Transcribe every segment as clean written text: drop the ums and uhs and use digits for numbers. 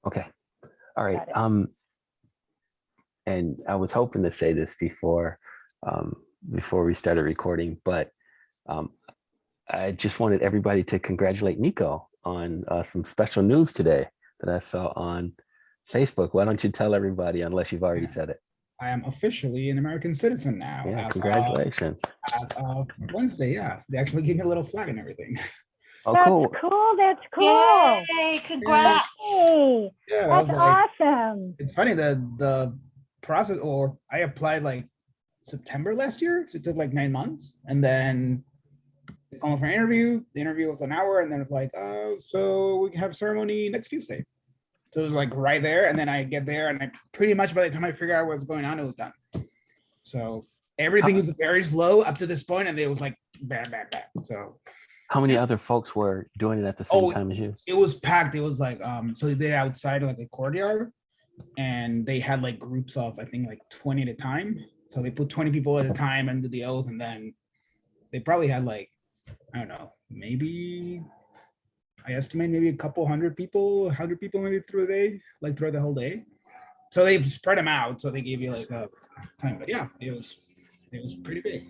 Okay. All right. Got it. And I was hoping to say this before we started recording, but um, I just wanted everybody to congratulate Nico on some special news today that I saw on Facebook. Why don't you tell everybody, unless you've already said it? I am officially an American citizen now. Yeah, congratulations. As of Wednesday, yeah. They actually gave me a little flag and everything. Oh, That's cool. cool. That's cool. Yay, congrats. Hey, Yeah, that's like, awesome. it's funny the process, or I applied like September last year, so it took like 9 months, and then they called for an interview. The interview was an hour, and then it's like, oh, so we can have ceremony next Tuesday. So it was like right there, and then I get there, and I pretty much by the time I figured out what was going on, it was done. So everything is very slow up to this point, and it was like bam, bam, bam. So how many other folks were doing it at the same time as you? it was packed. It was like so they did it outside like a courtyard, and they had like groups of I think like 20 at a time. So they put 20 people at a time and did the oath, and then they probably had like, I don't know, maybe I estimate maybe a couple hundred people, 100 people maybe through the day, like throughout the whole day. So they spread them out. So they gave you like a time, but yeah, it was pretty big.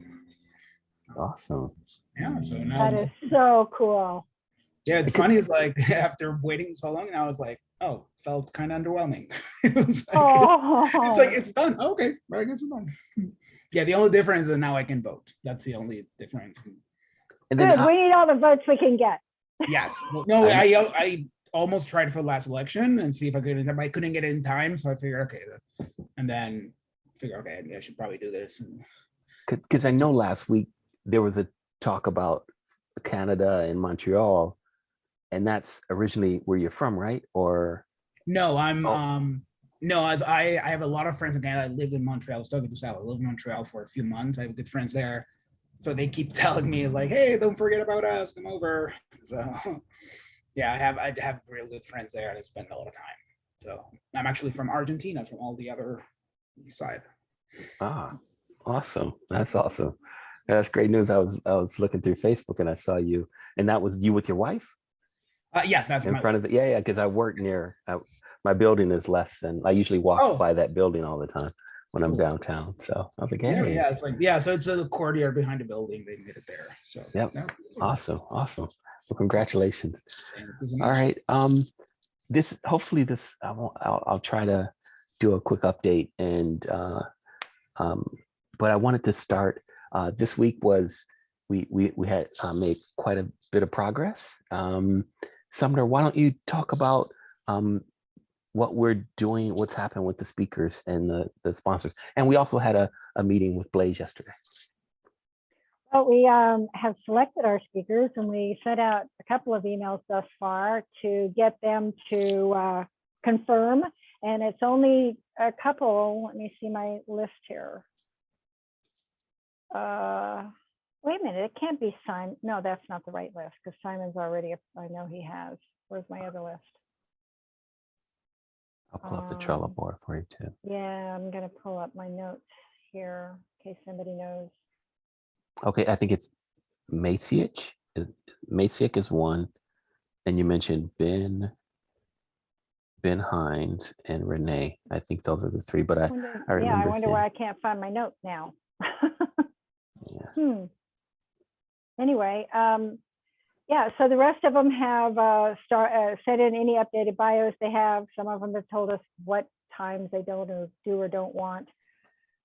Awesome. Yeah. So now That is so cool. yeah, it's funny is like after waiting so long, now it's like, oh, felt kind of underwhelming. It was like, it's like it's done. Okay, I guess it's done. Yeah, the only difference is now I can vote. That's the only difference. And Good. then We need all the votes we can get. Yes. Well, no, I almost tried for the last election and see if I could. I couldn't get it in time, so I figured okay, and then figure okay, I should probably do this. because I know last week there was a talk about Canada and Montreal, and that's originally where you're from, right? Or no, I'm no, as I have a lot of friends in Canada. I lived in Montreal. I was talking to Sal. I lived in Montreal for a few months. I have good friends there. So they keep telling me like, hey, don't forget about us, come over. So yeah, I have really good friends there and I spend a lot of time. So I'm actually from Argentina, from all the other side. ah, awesome. That's awesome. That's great news. I was looking through Facebook and I saw you, and that was you with your wife? Yes, that's in front of it. Yeah, because I work near my building is less than I usually walk by that building all the time when I'm downtown. So I was like, hey. Yeah, it's like so it's a courtyard behind the building. They made it there. So yep. Yeah. Awesome. Well, congratulations. So all right. This hopefully this I'll try to do a quick update and but I wanted to start this week was we had made quite a bit of progress. Sumner, why don't you talk about what we're doing, what's happening with the speakers and the sponsors. And we also had a meeting with Blaze yesterday. Well, we have selected our speakers and we sent out a couple of emails thus far to get them to confirm. And it's only a couple. Let me see my list here. Wait a minute, it can't be Simon. No, that's not the right list because Simon's already, I know he has. Where's my other list? I'll pull up the Trello board for you too. Yeah, I'm going to pull up my notes here in case somebody knows. Okay, I think it's Maciek. Maciek is one. And you mentioned Ben Hines and Renee. I think those are the three, but I remember. Yeah, I wonder why I can't find my notes now. Yeah. Anyway, yeah, so the rest of them have sent in any updated bios they have. Some of them have told us what times they do or don't want.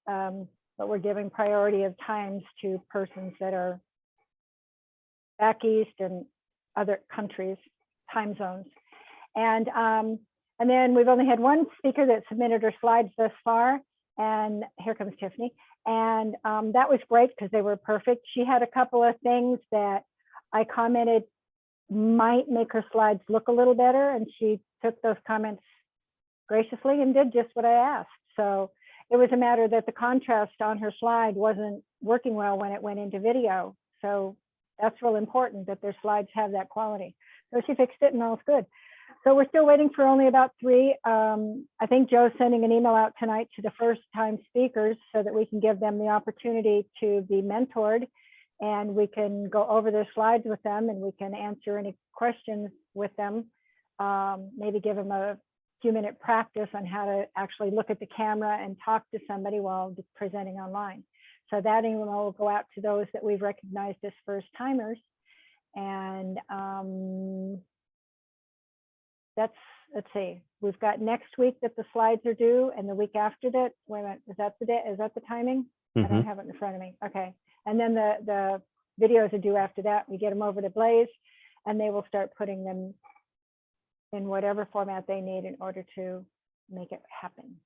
But we're giving priority of times to persons that are back east and other countries, time zones. And then we've only had one speaker that submitted her slides thus far. And here comes Tiffany. And that was great because they were perfect. She had a couple of things that I commented might make her slides look a little better. And she took those comments graciously and did just what I asked. So it was a matter that the contrast on her slide wasn't working well when it went into video. So that's real important that their slides have that quality. So she fixed it and all's good. So we're still waiting for only about 3. I think Joe's sending an email out tonight to the first time speakers so that we can give them the opportunity to be mentored and we can go over their slides with them and we can answer any questions with them. Maybe give them a few-minute practice on how to actually look at the camera and talk to somebody while presenting online. So that email will go out to those that we've recognized as first timers. And let's see, we've got next week that the slides are due, and the week after that, wait a minute, is that the day, is that the timing? I don't have it in front of me. Okay. And then the videos are due after that. We get them over to Blaze, and they will start putting them in whatever format they need in order to make it happen.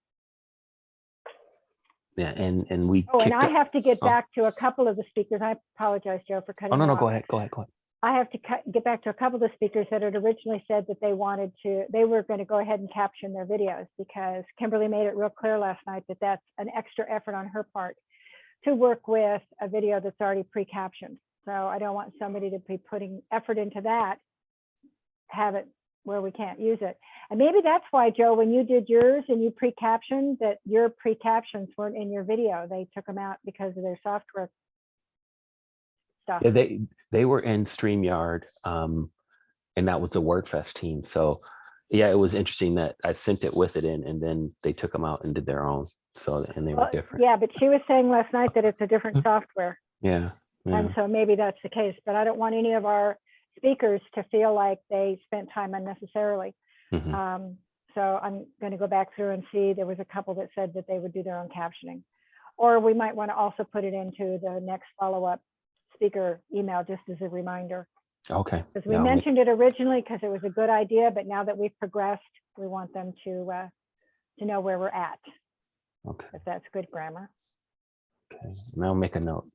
Yeah, and we. Oh, and I have to get back to a couple of the speakers. I apologize, Joe, for cutting. Oh, no, you no, off. go ahead. I have to get back to a couple of the speakers that had originally said that they were going to go ahead and caption their videos, because Kimberly made it real clear last night that that's an extra effort on her part to work with a video that's already pre-captioned. So I don't want somebody to be putting effort into that, have it where we can't use it. And maybe that's why, Joe, when you did yours and you pre-captioned, that your pre-captions weren't in your video. They took them out because of their software stuff. Yeah, they were in StreamYard, and that was the WordFest team. So yeah, it was interesting that I sent it with it in, and then they took them out and did their own. So, and they were different. Yeah, but she was saying last night that it's a different software. Yeah. And so maybe that's the case, but I don't want any of our speakers to feel like they spent time unnecessarily. So I'm going to go back through and see. There was a couple that said that they would do their own captioning, or we might want to also put it into the next follow-up speaker email, just as a reminder. Okay. Because we mentioned it originally because it was a good idea, but now that we've progressed, we want them to know where we're at. Okay. If that's good grammar. Okay. And I'll make a note.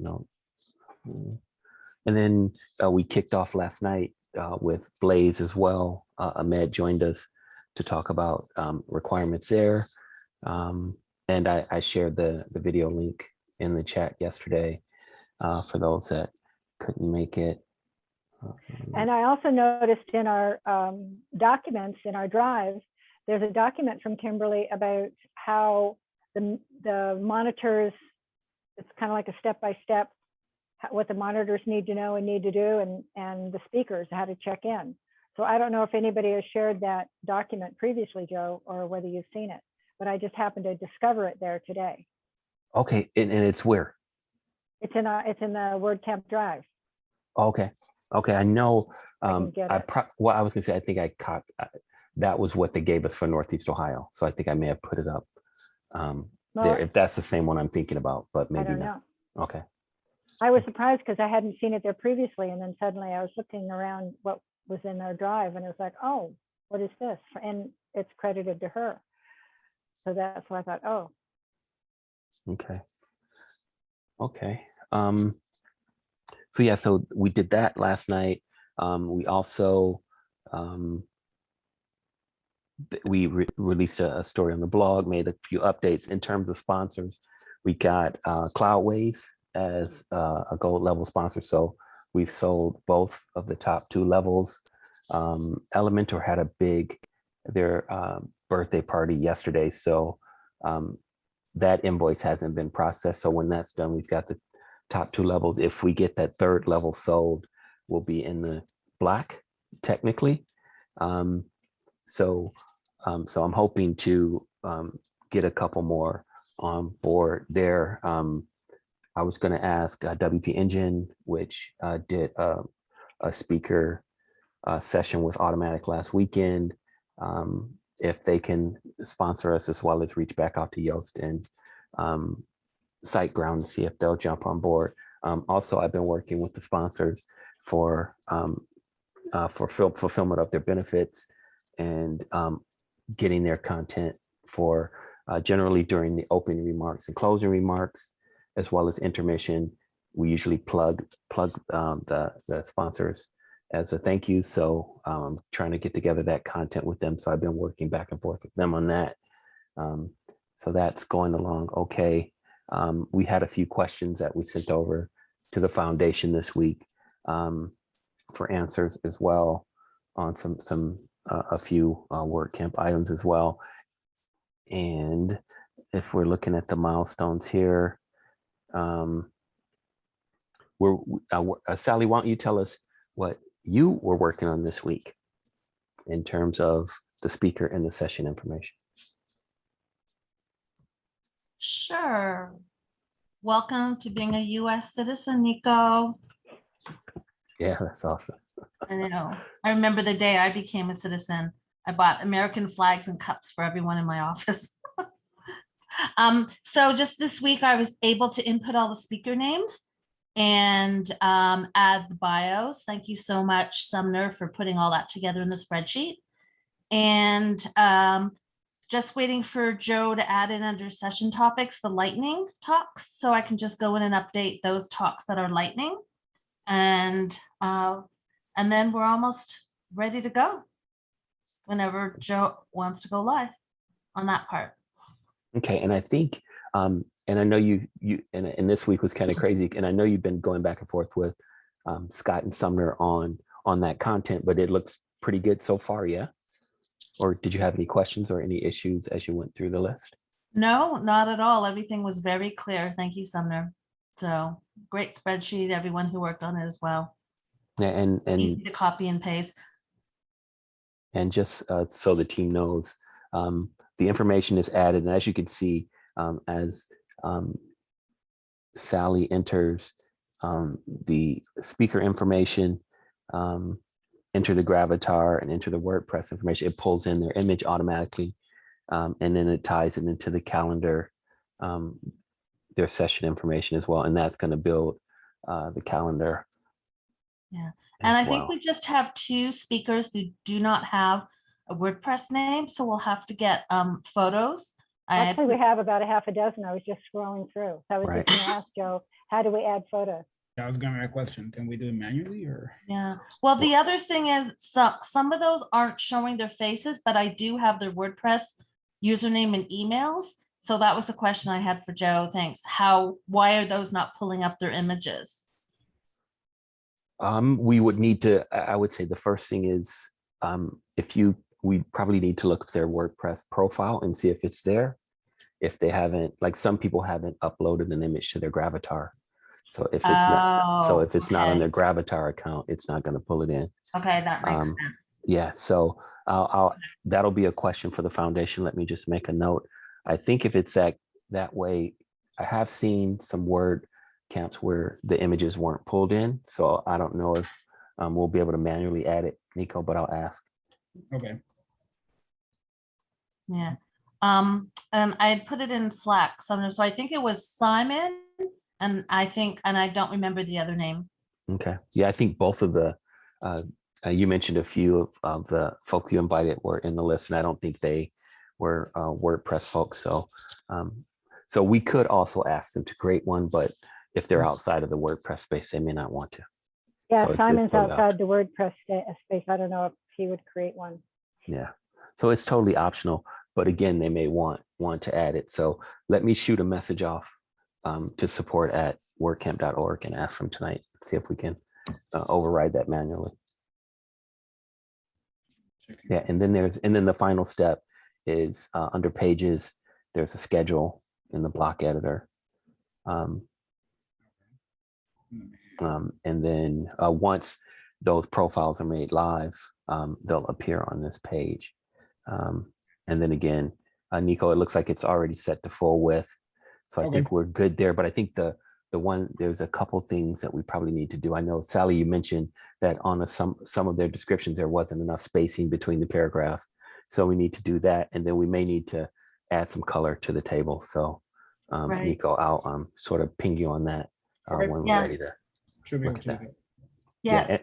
And then we kicked off last night with Blaze as well. Ahmed joined us to talk about requirements there. And I shared the video link in the chat yesterday for those that couldn't make it. And I also noticed in our documents in our drive, there's a document from Kimberly about how the monitors, it's kind of like a step-by-step, what the monitors need to know and need to do, and the speakers, how to check in. So I don't know if anybody has shared that document previously, Joe, or whether you've seen it, but I just happened to discover it there today. Okay, and it's where? It's in the WordCamp drive. Okay, I know. I was gonna say, I think I caught that was what they gave us for Northeast Ohio. So I think I may have put it up there, if that's the same one I'm thinking about, but maybe I don't not. know. Okay. I was surprised because I hadn't seen it there previously, and then suddenly I was looking around what was in their drive, and it was like, oh, what is this? And it's credited to her. So that's why I thought, oh. Okay. So yeah, so we did that last night. We also released a story on the blog, made a few updates in terms of sponsors. We got Cloudways as a gold level sponsor. So we've sold both of the top 2 levels. Elementor had their birthday party yesterday. So that invoice hasn't been processed. So when that's done, we've got the top 2 levels. If we get that 3rd level sold, we'll be in the black technically. So I'm hoping to get a couple more on board there. I was going to ask WP Engine, which did a speaker session with Automatic last weekend, if they can sponsor us, as well as reach back out to Yoast and SiteGround to see if they'll jump on board. Also, I've been working with the sponsors for fulfillment of their benefits and getting their content for generally during the opening remarks and closing remarks, as well as intermission. We usually plug the sponsors as a thank you. So trying to get together that content with them. So I've been working back and forth with them on that. So that's going along okay. We had a few questions that we sent over to the foundation this week for answers as well on a few WordCamp items as well. And if we're looking at the milestones here, Sally, why don't you tell us what you were working on this week in terms of the speaker and the session information. Sure. Welcome to being a U.S. citizen, Nico. Yeah, that's awesome. I know. I remember the day I became a citizen. I bought American flags and cups for everyone in my office. So just this week, I was able to input all the speaker names and add the bios. Thank you so much, Sumner, for putting all that together in the spreadsheet. And just waiting for Joe to add in under session topics, the lightning talks, so I can just go in and update those talks that are lightning. And then we're almost ready to go whenever Joe wants to go live on that part. Okay, and I think, and I know and this week was kind of crazy, and I know you've been going back and forth with Scott and Sumner on that content, but it looks pretty good so far, yeah? Or did you have any questions or any issues as you went through the list? No, not at all. Everything was very clear. Thank you, Sumner. So great spreadsheet, everyone who worked on it as well. Yeah, and Easy to copy and paste. And just so the team knows, the information is added. And as you can see, as Sally enters the speaker information, enter the Gravatar and enter the WordPress information, it pulls in their image automatically. And then it ties it into the calendar, their session information as well. And that's going to build the calendar. Yeah. And I think we just have 2 speakers who do not have a WordPress name, so we'll have to get photos. Actually, we have about a half a dozen. I was just scrolling through. So I was Right. just going to ask Joe, how do we add photos? That was gonna be a question. Can we do it manually or? Yeah. Well, the other thing is some of those aren't showing their faces, but I do have their WordPress username and emails. So that was a question I had for Joe. Thanks. Why are those not pulling up their images? We would need to, I would say the first thing is, we probably need to look at their WordPress profile and see if it's there. If they haven't, like some people haven't uploaded an image to their Gravatar. So if it's not on their Gravatar account, it's not going to pull it in. Okay, that makes sense. Yeah, so that'll be a question for the foundation. Let me just make a note. I think if it's that way, I have seen some WordCamps where the images weren't pulled in. So I don't know if we'll be able to manually add it, Nico, but I'll ask. Okay. Yeah. And I had put it in Slack. So I think it was Simon, and I don't remember the other name. Okay. Yeah, I think both of the, you mentioned a few of the folks you invited were in the list, and I don't think they were WordPress folks. So, so we could also ask them to create one, but if they're outside of the WordPress space, they may not want to. Yeah, So Simon's outside the WordPress space. I don't know if he would create one. Yeah. So it's totally optional, but again, they may want to add it. So let me shoot a message off to support at wordcamp.org and ask them tonight, see if we can override that manually. Yeah, and then the final step is under pages, there's a schedule in the block editor. And then once those profiles are made live, they'll appear on this page. And then again, Nico, it looks like it's already set to full width. So I think we're good there, but I think there's a couple things that we probably need to do. I know, Sally, you mentioned that on some of their descriptions, there wasn't enough spacing between the paragraphs. So we need to do that. And then we may need to add some color to the table. So Right. Nico, I'll sort of ping you on that when we're ready to look at that. Yeah.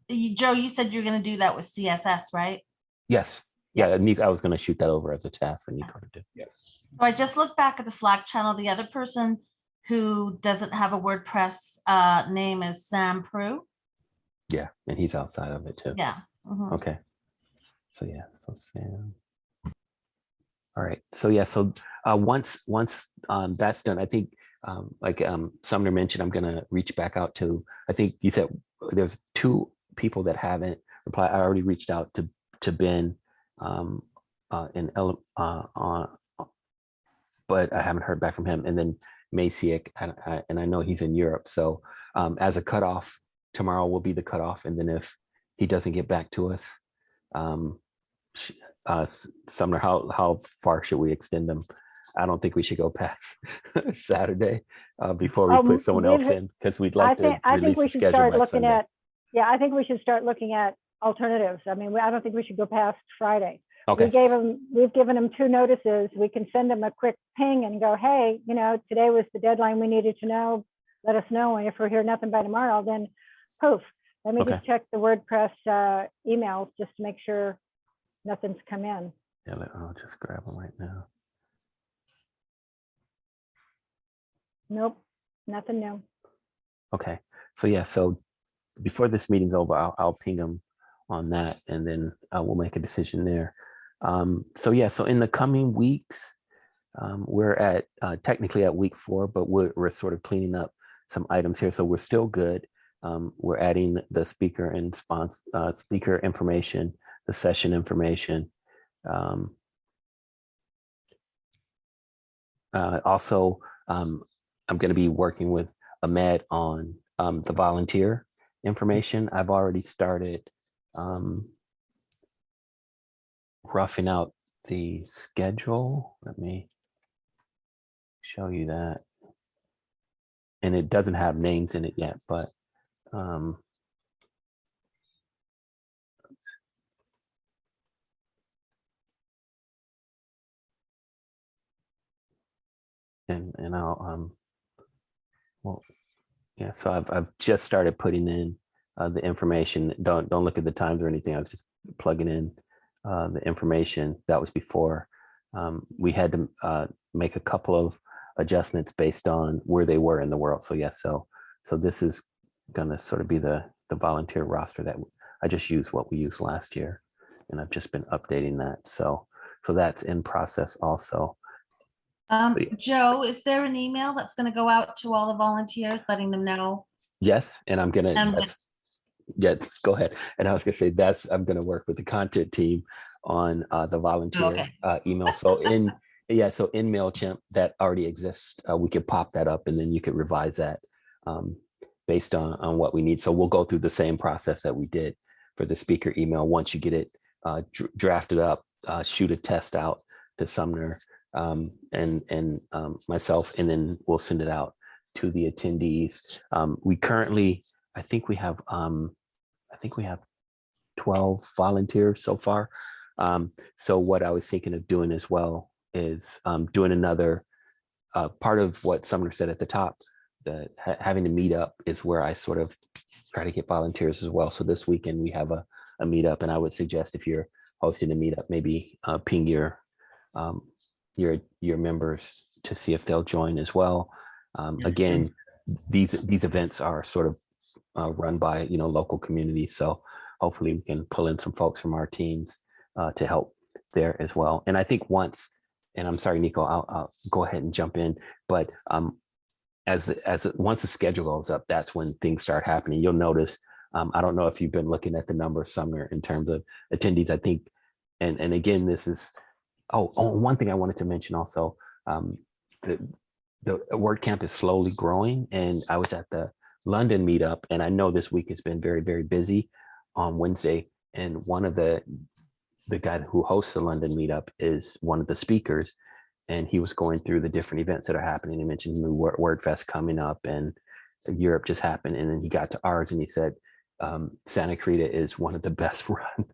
Joe, you said you're going to do that with CSS, right? Yes. Yeah, Nico, I was going to shoot that over as a task for Nico to do. Yes. So I just looked back at the Slack channel. The other person who doesn't have a WordPress name is Sam Prue. Yeah, and he's outside of it too. Yeah. Mhm. Okay. So yeah, so Sam. All right. So yeah, so once that's done, I think like Sumner mentioned, I'm going to reach back out to, I think you said there's 2 people that haven't replied. I already reached out to Ben but I haven't heard back from him. And then Maciek, and I know he's in Europe. So as a cutoff, tomorrow will be the cutoff. And then if he doesn't get back to us, Sumner, how far should we extend them? I don't think we should go past Saturday before we put someone else in, because we'd like to I think release we the should schedule start by looking Sunday. at, yeah, I think we should start looking at alternatives. I mean, I don't think we should go past Friday. Okay. We've given them 2 notices. We can send them a quick ping and go, hey, you know, today was the deadline we needed to know. Let us know. And if we hear nothing by tomorrow, then poof. Let me Okay. just check the WordPress emails just to make sure nothing's come in. Yeah, I'll just grab them right now. Nope, nothing new. Okay. So yeah, so before this meeting's over, I'll ping them on that, and then we'll make a decision there. So yeah, so in the coming weeks, we're at technically at week 4, but we're sort of cleaning up some items here. So we're still good. We're adding the speaker and speaker information, the session information. Also, I'm going to be working with Ahmed on the volunteer information. I've already started roughing out the schedule. Let me show you that. And it doesn't have names in it yet, but and I'll well, yeah, so I've just started putting in the information. Don't look at the times or anything. I was just plugging in the information. That was before we had to make a couple of adjustments based on where they were in the world. So yes, so this is going to sort of be the volunteer roster that I just used what we used last year, and I've just been updating that. So that's in process also. So, yeah. Joe, is there an email that's going to go out to all the volunteers, letting them know? Yes, and I'm gonna. Yeah, go ahead. And I was gonna say I'm gonna work with the content team on the volunteer email. So in MailChimp that already exists, we could pop that up, and then you could revise that based on what we need. So we'll go through the same process that we did for the speaker email. Once you get it drafted up, shoot a test out to Sumner and myself, and then we'll send it out to the attendees. We currently, I think we have 12 volunteers so far. So what I was thinking of doing as well is doing another part of what Sumner said at the top, that having a meetup is where I sort of try to get volunteers as well. So this weekend we have a meetup, and I would suggest if you're hosting a meetup, maybe ping your members to see if they'll join as well. Again, these events are sort of run by local communities, so hopefully we can pull in some folks from our teams to help there as well. And I think once, and I'm sorry, Nico, I'll go ahead and jump in, but once the schedule goes up, that's when things start happening. You'll notice, I don't know if you've been looking at the numbers, Sumner, in terms of attendees. I think, and again, this is, one thing I wanted to mention also, the WordCamp is slowly growing, and I was at the London meetup, and I know this week has been very, very busy on Wednesday, and one of the guy who hosts the London meetup is one of the speakers, and he was going through the different events that are happening. He mentioned the WordFest coming up, and Europe just happened, and then he got to ours, and he said Santa Clarita is one of the best run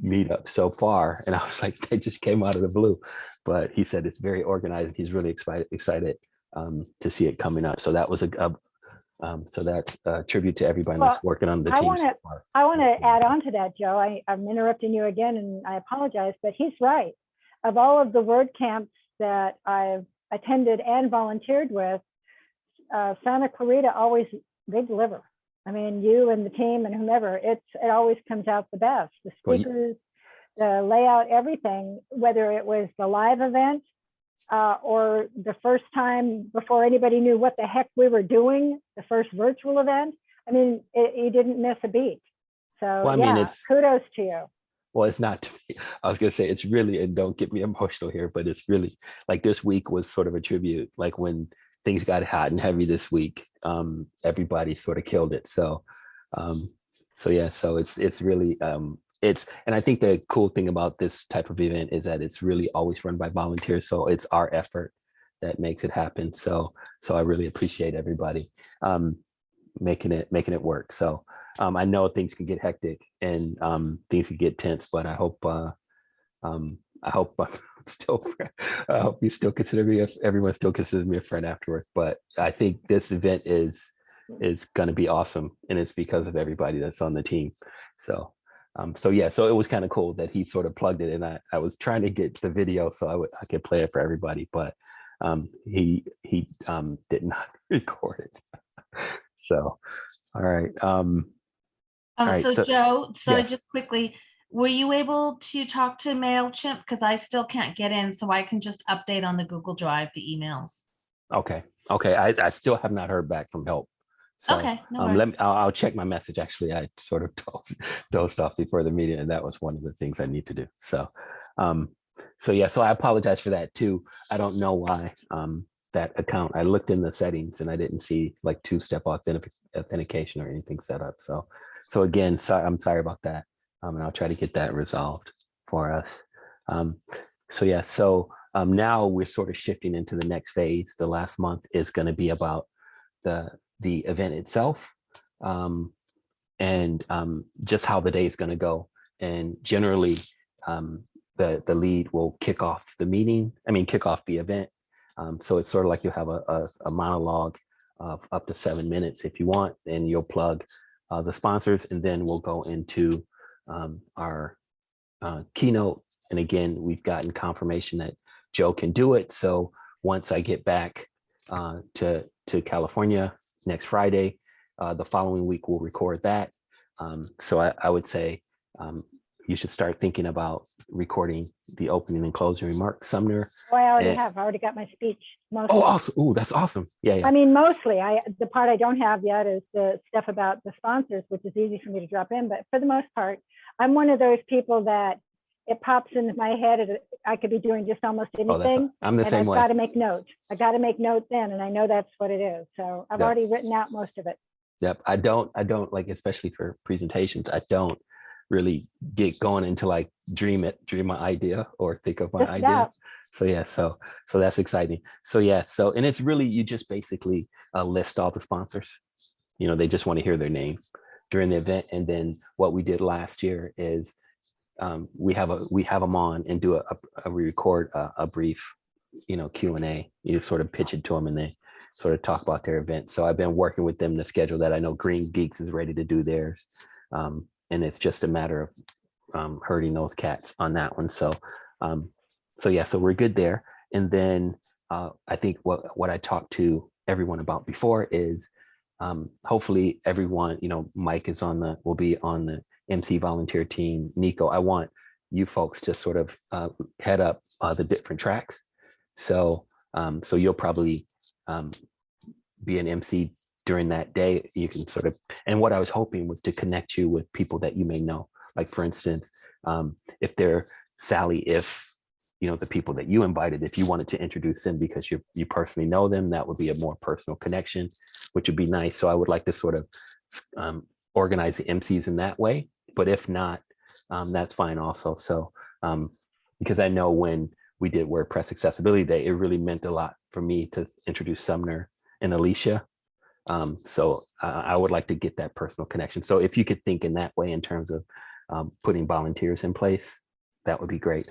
meetups so far, and I was like, they just came out of the blue. But he said it's very organized. He's really excited to see it coming up. So that was so that's a tribute to everybody that's working on the team. I want to add on to that, Joe. I'm interrupting you again, and I apologize, but he's right. Of all of the WordCamps that I've attended and volunteered with, Santa Clarita they deliver. I mean, you and the team and whomever, it always comes out the best. The speakers, the layout, everything, whether it was the live event or the first time before anybody knew what the heck we were doing, the first virtual event. I mean, you didn't miss a beat. So kudos to you. Well, it's not to me. I was going to say, it's really, and don't get me emotional here, but it's really like this week was sort of a tribute. Like when things got hot and heavy this week, everybody sort of killed it. So, so it's really and I think the cool thing about this type of event is that it's really always run by volunteers. So it's our effort that makes it happen. So I really appreciate everybody making it work. So I know things can get hectic and things can get tense, but I hope I'm still, I hope you still consider me, if everyone still considers me a friend afterwards. But I think this event is going to be awesome, and it's because of everybody that's on the team. So yeah, so it was kind of cool that he sort of plugged it, and I was trying to get the video so I could play it for everybody, but he did not record it. So all right. Right, So Joe, yes. just quickly, were you able to talk to MailChimp? Because I still can't get in, so I can just update on the Google Drive, the emails. Okay. I still have not heard back from help. So Okay, no worries. I'll check my message. Actually, I sort of dozed off before the meeting, and that was one of the things I need to do. So yeah, so I apologize for that too. I don't know why that account, I looked in the settings and I didn't see like two-step authentication or anything set up. So again, I'm sorry about that. And I'll try to get that resolved for us. So yeah, so now we're sort of shifting into the next phase. The last month is going to be about the event itself, and just how the day is going to go. And generally, the lead will kick off the event. So it's sort of like you have a monologue of up to 7 minutes if you want, and you'll plug the sponsors, and then we'll go into our keynote. And again, we've gotten confirmation that Joe can do it. So once I get back to California next Friday, the following week we'll record that. So I would say you should start thinking about recording the opening and closing remarks, Sumner. Oh, I already have. I already got my speech. Mostly. Oh, awesome. Oh, that's awesome. Yeah. I mean, mostly. The part I don't have yet is the stuff about the sponsors, which is easy for me to drop in. But for the most part, I'm one of those people that it pops into my head. I could be doing just almost anything. I'm the same way. I've got to make notes. I got to make notes then, and I know that's what it is. So I've already written out most of it. Yep. I don't like, especially for presentations, I don't really get going into like dream my idea or think of my idea. So yeah, so that's exciting. So yeah, and it's really, you just basically list all the sponsors. They just want to hear their name during the event. And then what we did last year is we have them on and do we record a brief, Q&A. You sort of pitch it to them and they sort of talk about their event. So I've been working with them to schedule that. I know Green Geeks is ready to do theirs. And it's just a matter of herding those cats on that one. So yeah, so we're good there. And then I think what I talked to everyone about before is hopefully everyone, Mike will be on the MC volunteer team. Nico, I want you folks to sort of head up the different tracks. So you'll probably be an MC during that day. You can sort of, and what I was hoping was to connect you with people that you may know. Like for instance, if they're Sally, if the people that you invited, if you wanted to introduce them because you personally know them, that would be a more personal connection, which would be nice. So I would like to sort of organize the MCs in that way. But if not, that's fine also. So because I know when we did WordPress Accessibility Day, it really meant a lot for me to introduce Sumner and Alicia. So I would like to get that personal connection. So if you could think in that way in terms of putting volunteers in place, that would be great.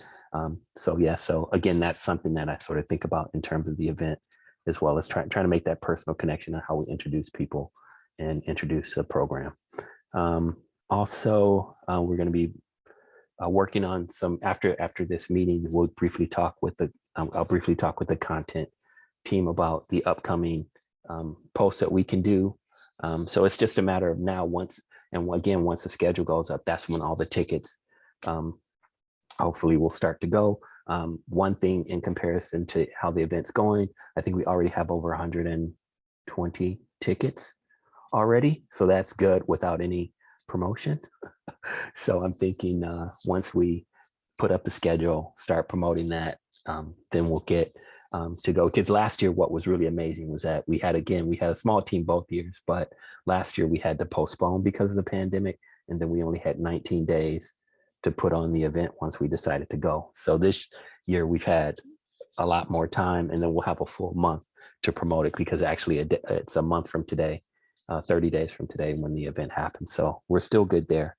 So yeah, so again, that's something that I sort of think about in terms of the event, as well as trying to make that personal connection on how we introduce people and introduce a program. Also, we're going to be working on some, after this meeting, we'll briefly talk with I'll briefly talk with the content team about the upcoming posts that we can do. So it's just a matter of now, once the schedule goes up, that's when all the tickets hopefully will start to go. One thing in comparison to how the event's going, I think we already have over 120 tickets already. So that's good without any promotion. So I'm thinking once we put up the schedule, start promoting that, then we'll get to go. Because last year, what was really amazing was that we had a small team both years, but last year we had to postpone because of the pandemic. And then we only had 19 days to put on the event once we decided to go. So this year we've had a lot more time, and then we'll have a full month to promote it, because actually it's a month from today, 30 days from today when the event happens. So we're still good there.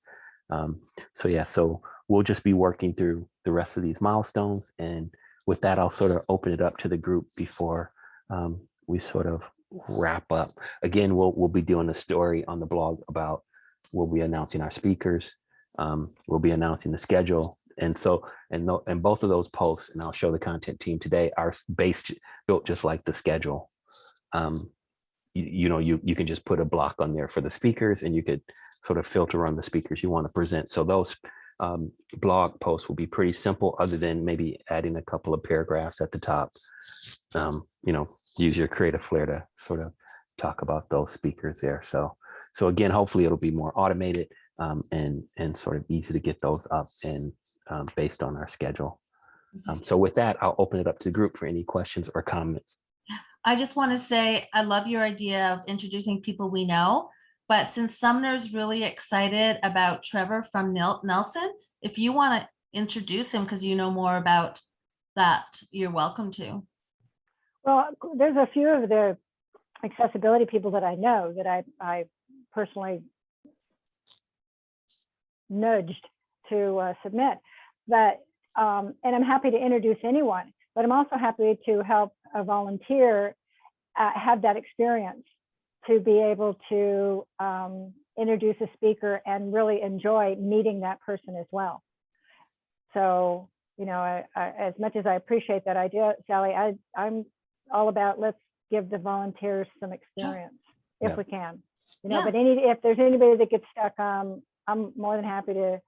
So yeah, so we'll just be working through the rest of these milestones. And with that, I'll sort of open it up to the group before we sort of wrap up. Again, we'll be doing a story on the blog about, we'll be announcing our speakers. We'll be announcing the schedule. And so, and both of those posts, and I'll show the content team today, are built just like the schedule. You can just put a block on there for the speakers, and you could sort of filter on the speakers you want to present. So those blog posts will be pretty simple, other than maybe adding a couple of paragraphs at the top. Use your creative flair to sort of talk about those speakers there. So again, hopefully it'll be more automated and sort of easy to get those up and based on our schedule. So with that, I'll open it up to the group for any questions or comments. I just want to say, I love your idea of introducing people we know, but since Sumner's really excited about Trevor from Nelson, if you want to introduce him because you know more about that, you're welcome to. Well, there's a few of the accessibility people that I know that I personally nudged to submit, but and I'm happy to introduce anyone, but I'm also happy to help a volunteer have that experience, to be able to introduce a speaker and really enjoy meeting that person as well. So, as much as I appreciate that idea, Sally, I'm all about, let's give the volunteers some experience if we can, but if there's anybody that gets stuck, I'm more than happy to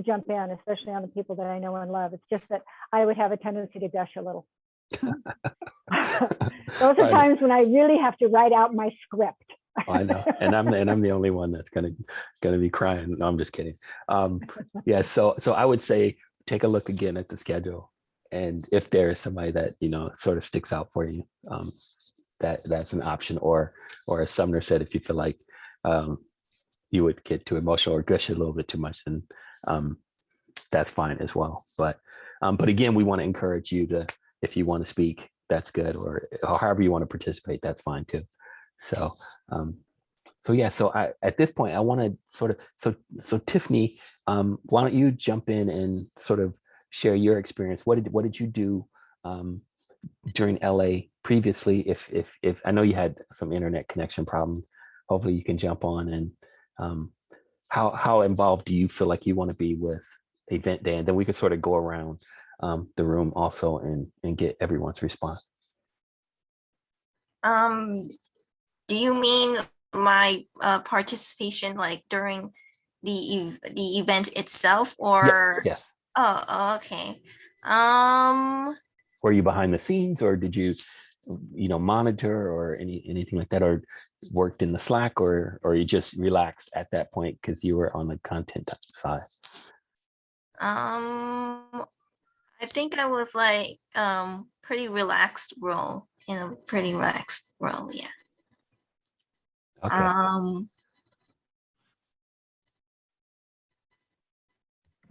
jump in, especially on the people that I know and love. It's just that I would have a tendency to gush a little. Those are times when I really have to write out my script. I know, and I'm the only one that's gonna be crying. No, I'm just kidding. Yeah, so I would say take a look again at the schedule, and if there is somebody that sort of sticks out for you, that's an option. Or as Sumner said, if you feel like you would get too emotional or gush a little bit too much, then that's fine as well. But again, we want to encourage you to, if you want to speak, that's good, or however you want to participate, that's fine too. So yeah, so at this point I want to sort of, so Tiffany, why don't you jump in and sort of share your experience? What did you do during LA previously? If I know you had some internet connection problems, hopefully you can jump on. And how involved do you feel like you want to be with Event Day? And then we could sort of go around the room also and get everyone's response. Do you mean my participation like during the event itself, or? Yes. Oh, okay. Were you behind the scenes, or did you monitor or anything like that, or worked in the Slack, or you just relaxed at that point because you were on the content side? I think I was like pretty relaxed role, yeah. Okay.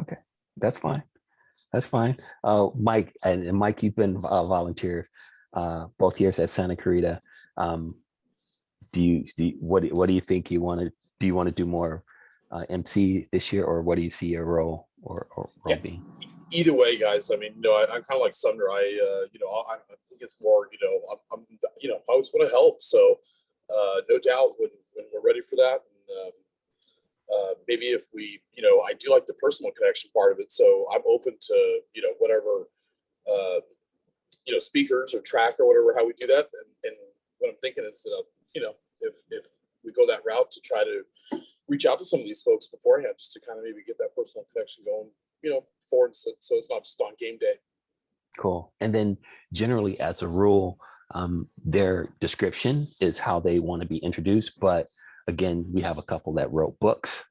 Okay, that's fine. Mike, and Mike, you've been volunteer both years at Santa Clarita. What do you think you want to do? You want to do more MC this year, or what do you see your role or role being? Either way, guys. I mean, I'm kind of like Sumner. I think it's more, I always want to help. So no doubt when we're ready for that. And maybe if we, I do like the personal connection part of it. So I'm open to, whatever, speakers or track or whatever, how we do that. And what I'm thinking is that, if we go that route, to try to reach out to some of these folks beforehand, just to kind of maybe get that personal connection going, forward. So it's not just on game day. Cool. And then generally, as a rule, their description is how they want to be introduced. But again, we have a couple that wrote books.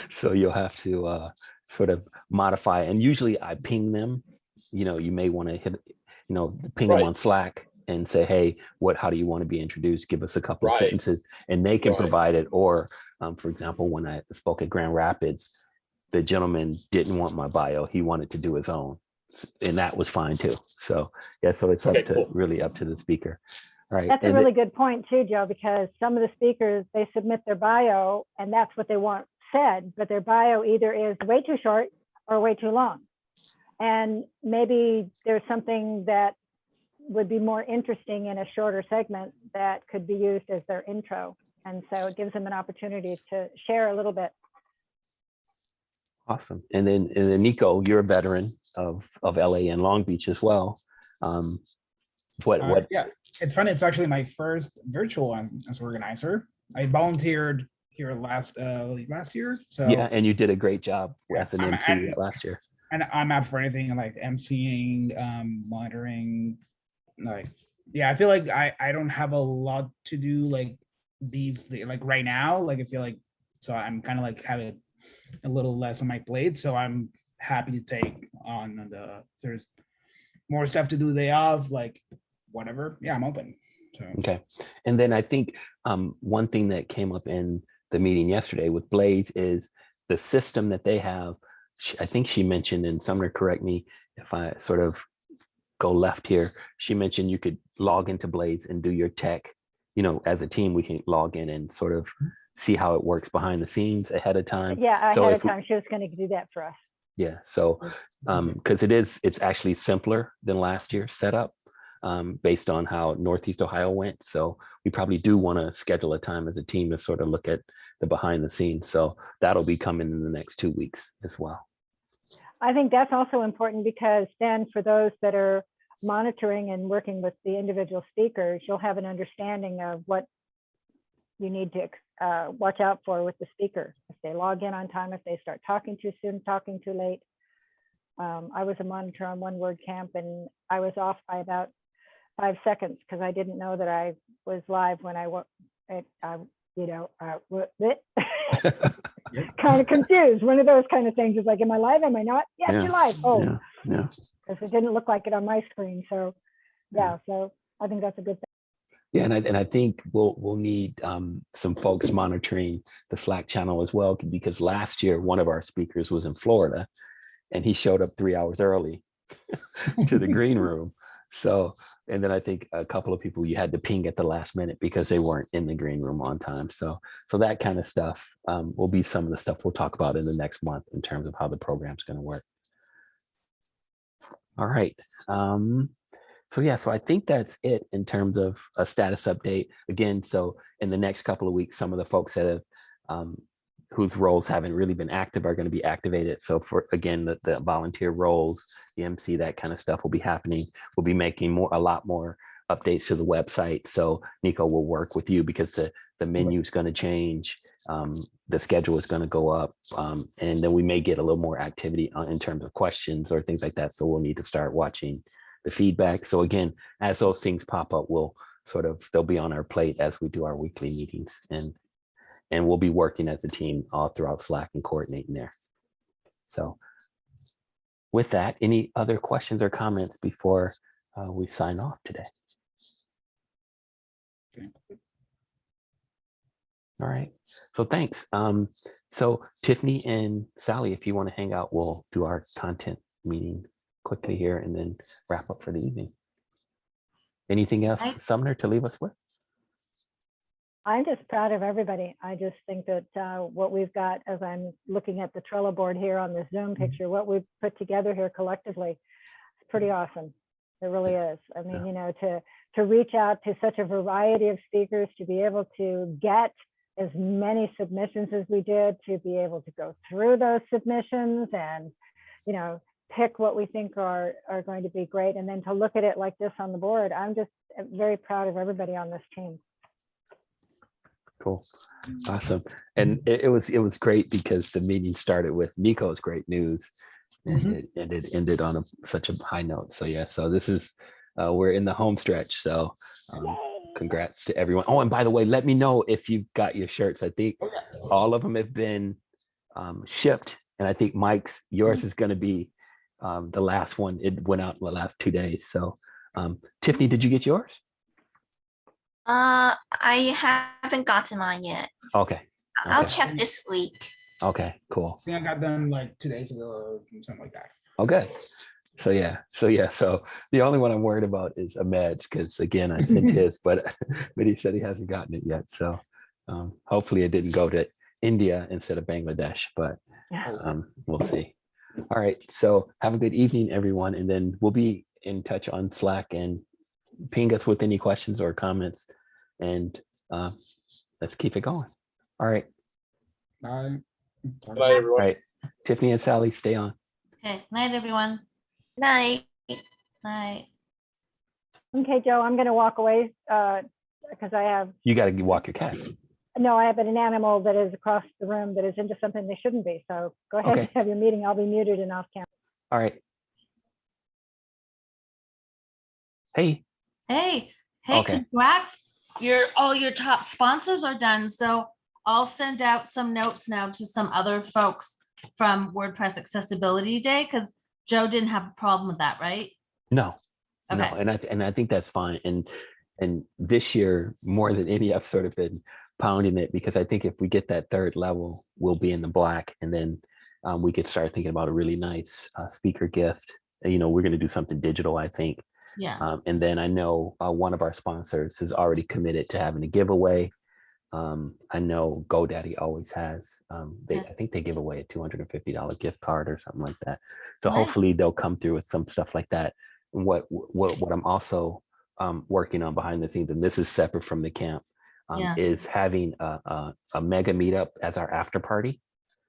So you'll have to sort of modify. And usually I ping them. You may want to hit, ping them on Slack and say, hey, how do you want to be introduced? Give us a couple of sentences, and they can provide it. Or for example, when I spoke at Grand Rapids, the gentleman didn't want my bio. He wanted to do his own, and that was fine too. So yeah, so it's Okay, up to cool. really up to the speaker. All right. That's a and really good point too, Joe, because some of the speakers, they submit their bio and that's what they want said, but their bio either is way too short or way too long. And maybe there's something that would be more interesting in a shorter segment that could be used as their intro. And so it gives them an opportunity to share a little bit. Awesome. And then Nico, you're a veteran of LA and Long Beach as well. What? Yeah, it's funny. It's actually my first virtual one as organizer. I volunteered here last year. So Yeah, and you did a great job as an I'm- MC last year. and I'm up for anything like emceeing, monitoring, like, yeah, I feel like I don't have a lot to do like these, like right now, like I feel like, so I'm kind of like having a little less on my plate, so I'm happy to take on there's more stuff to do day of, like whatever, yeah, I'm open. So Okay. And then I think one thing that came up in the meeting yesterday with Blaze is the system that they have. I think she mentioned, and Sumner, correct me if I sort of go left here. She mentioned you could log into Blaze and do your tech. You know, as a team, we can log in and sort of see how it works behind the scenes ahead of time. Yeah, So ahead if of time, she was going to do that for us. Yeah. So because it's actually simpler than last year's setup based on how Northeast Ohio went. So we probably do want to schedule a time as a team to sort of look at the behind the scenes. So that'll be coming in the next 2 weeks as well. I think that's also important because then for those that are monitoring and working with the individual speakers, you'll have an understanding of what you need to watch out for with the speaker. If they log in on time, if they start talking too soon, talking too late. I was a monitor on one WordCamp and I was off by about 5 seconds because I didn't know that I was live when kind of confused. One of those kind of things is like, am I live? Am I not? Yes, Yeah. you're live. Oh, Yeah. because it didn't look like it on my screen. So yeah, so I think that's a good thing. Yeah, and I think we'll need some folks monitoring the Slack channel as well, because last year one of our speakers was in Florida and he showed up 3 hours early to the green room. So, and then I think a couple of people you had to ping at the last minute because they weren't in the green room on time. So that kind of stuff will be some of the stuff we'll talk about in the next month in terms of how the program's going to work. All right. So yeah, so I think that's it in terms of a status update. Again, so in the next couple of weeks, some of the folks that have whose roles haven't really been active are going to be activated. So for, again, the volunteer roles, the MC, that kind of stuff will be happening. We'll be making a lot more updates to the website. So Nico will work with you because the menu is going to change. The schedule is going to go up. And then we may get a little more activity in terms of questions or things like that. So we'll need to start watching the feedback. So again, as those things pop up, they'll be on our plate as we do our weekly meetings, and we'll be working as a team all throughout Slack and coordinating there. So with that, any other questions or comments before we sign off today? All right, so thanks. So Tiffany and Sally, if you want to hang out, we'll do our content meeting quickly here and then wrap up for the evening. Anything else, Sumner, to leave us with? I'm just proud of everybody. I just think that what we've got, as I'm looking at the Trello board here on this Zoom picture, what we've put together here collectively, it's pretty awesome. It really is. I mean, you know, to reach out to such a variety of speakers, to be able to get as many submissions as we did, to be able to go through those submissions and, you know, pick what we think are going to be great, and then to look at it like this on the board. I'm just very proud of everybody on this team. Cool. Awesome. And it was great because the meeting started with Nico's great news and it ended on such a high note. So yeah, so this is, we're in the home stretch. So congrats to everyone. Oh, and by the way, let me know if you've got your shirts. I think all of them have been shipped. And I think Mike's, yours is going to be the last one. It went out in the last 2 days. So Tiffany, did you get yours? I haven't gotten mine yet. Okay. I'll check this week. Okay, cool. I think I got them like 2 days ago or something like that. Okay. So the only one I'm worried about is Ahmed's, because again, I sent his, but he said he hasn't gotten it yet. So hopefully it didn't go to India instead of Bangladesh, but we'll see. All right. So have a good evening, everyone. And then we'll be in touch on Slack, and ping us with any questions or comments, and let's keep it going. All right. Bye. Good night, All everyone. right. Tiffany and Sally, stay on. Okay, night, everyone. Night. Night. Okay, Joe, I'm going to walk away because I have, You got to walk your cats. no, I have an animal that is across the room that is into something they shouldn't be. So go ahead Okay. and have your meeting. I'll be muted and off camera. All right. Hey. Hey, Okay. congrats. All your top sponsors are done. So I'll send out some notes now to some other folks from WordPress Accessibility Day, because Joe didn't have a problem with that, right? No. Okay. No, and I think that's fine. And this year, more than any, I've sort of been pounding it, because I think if we get that third level, we'll be in the black, and then we could start thinking about a really nice speaker gift. You know, we're going to do something digital, I think. Yeah. And then I know one of our sponsors has already committed to having a giveaway. I know GoDaddy always has. I think they give away a $250 gift card or something like that. So Nice. hopefully they'll come through with some stuff like that. And what I'm also working on behind the scenes, and this is separate from the camp, Yeah. is having a mega meetup as our after party.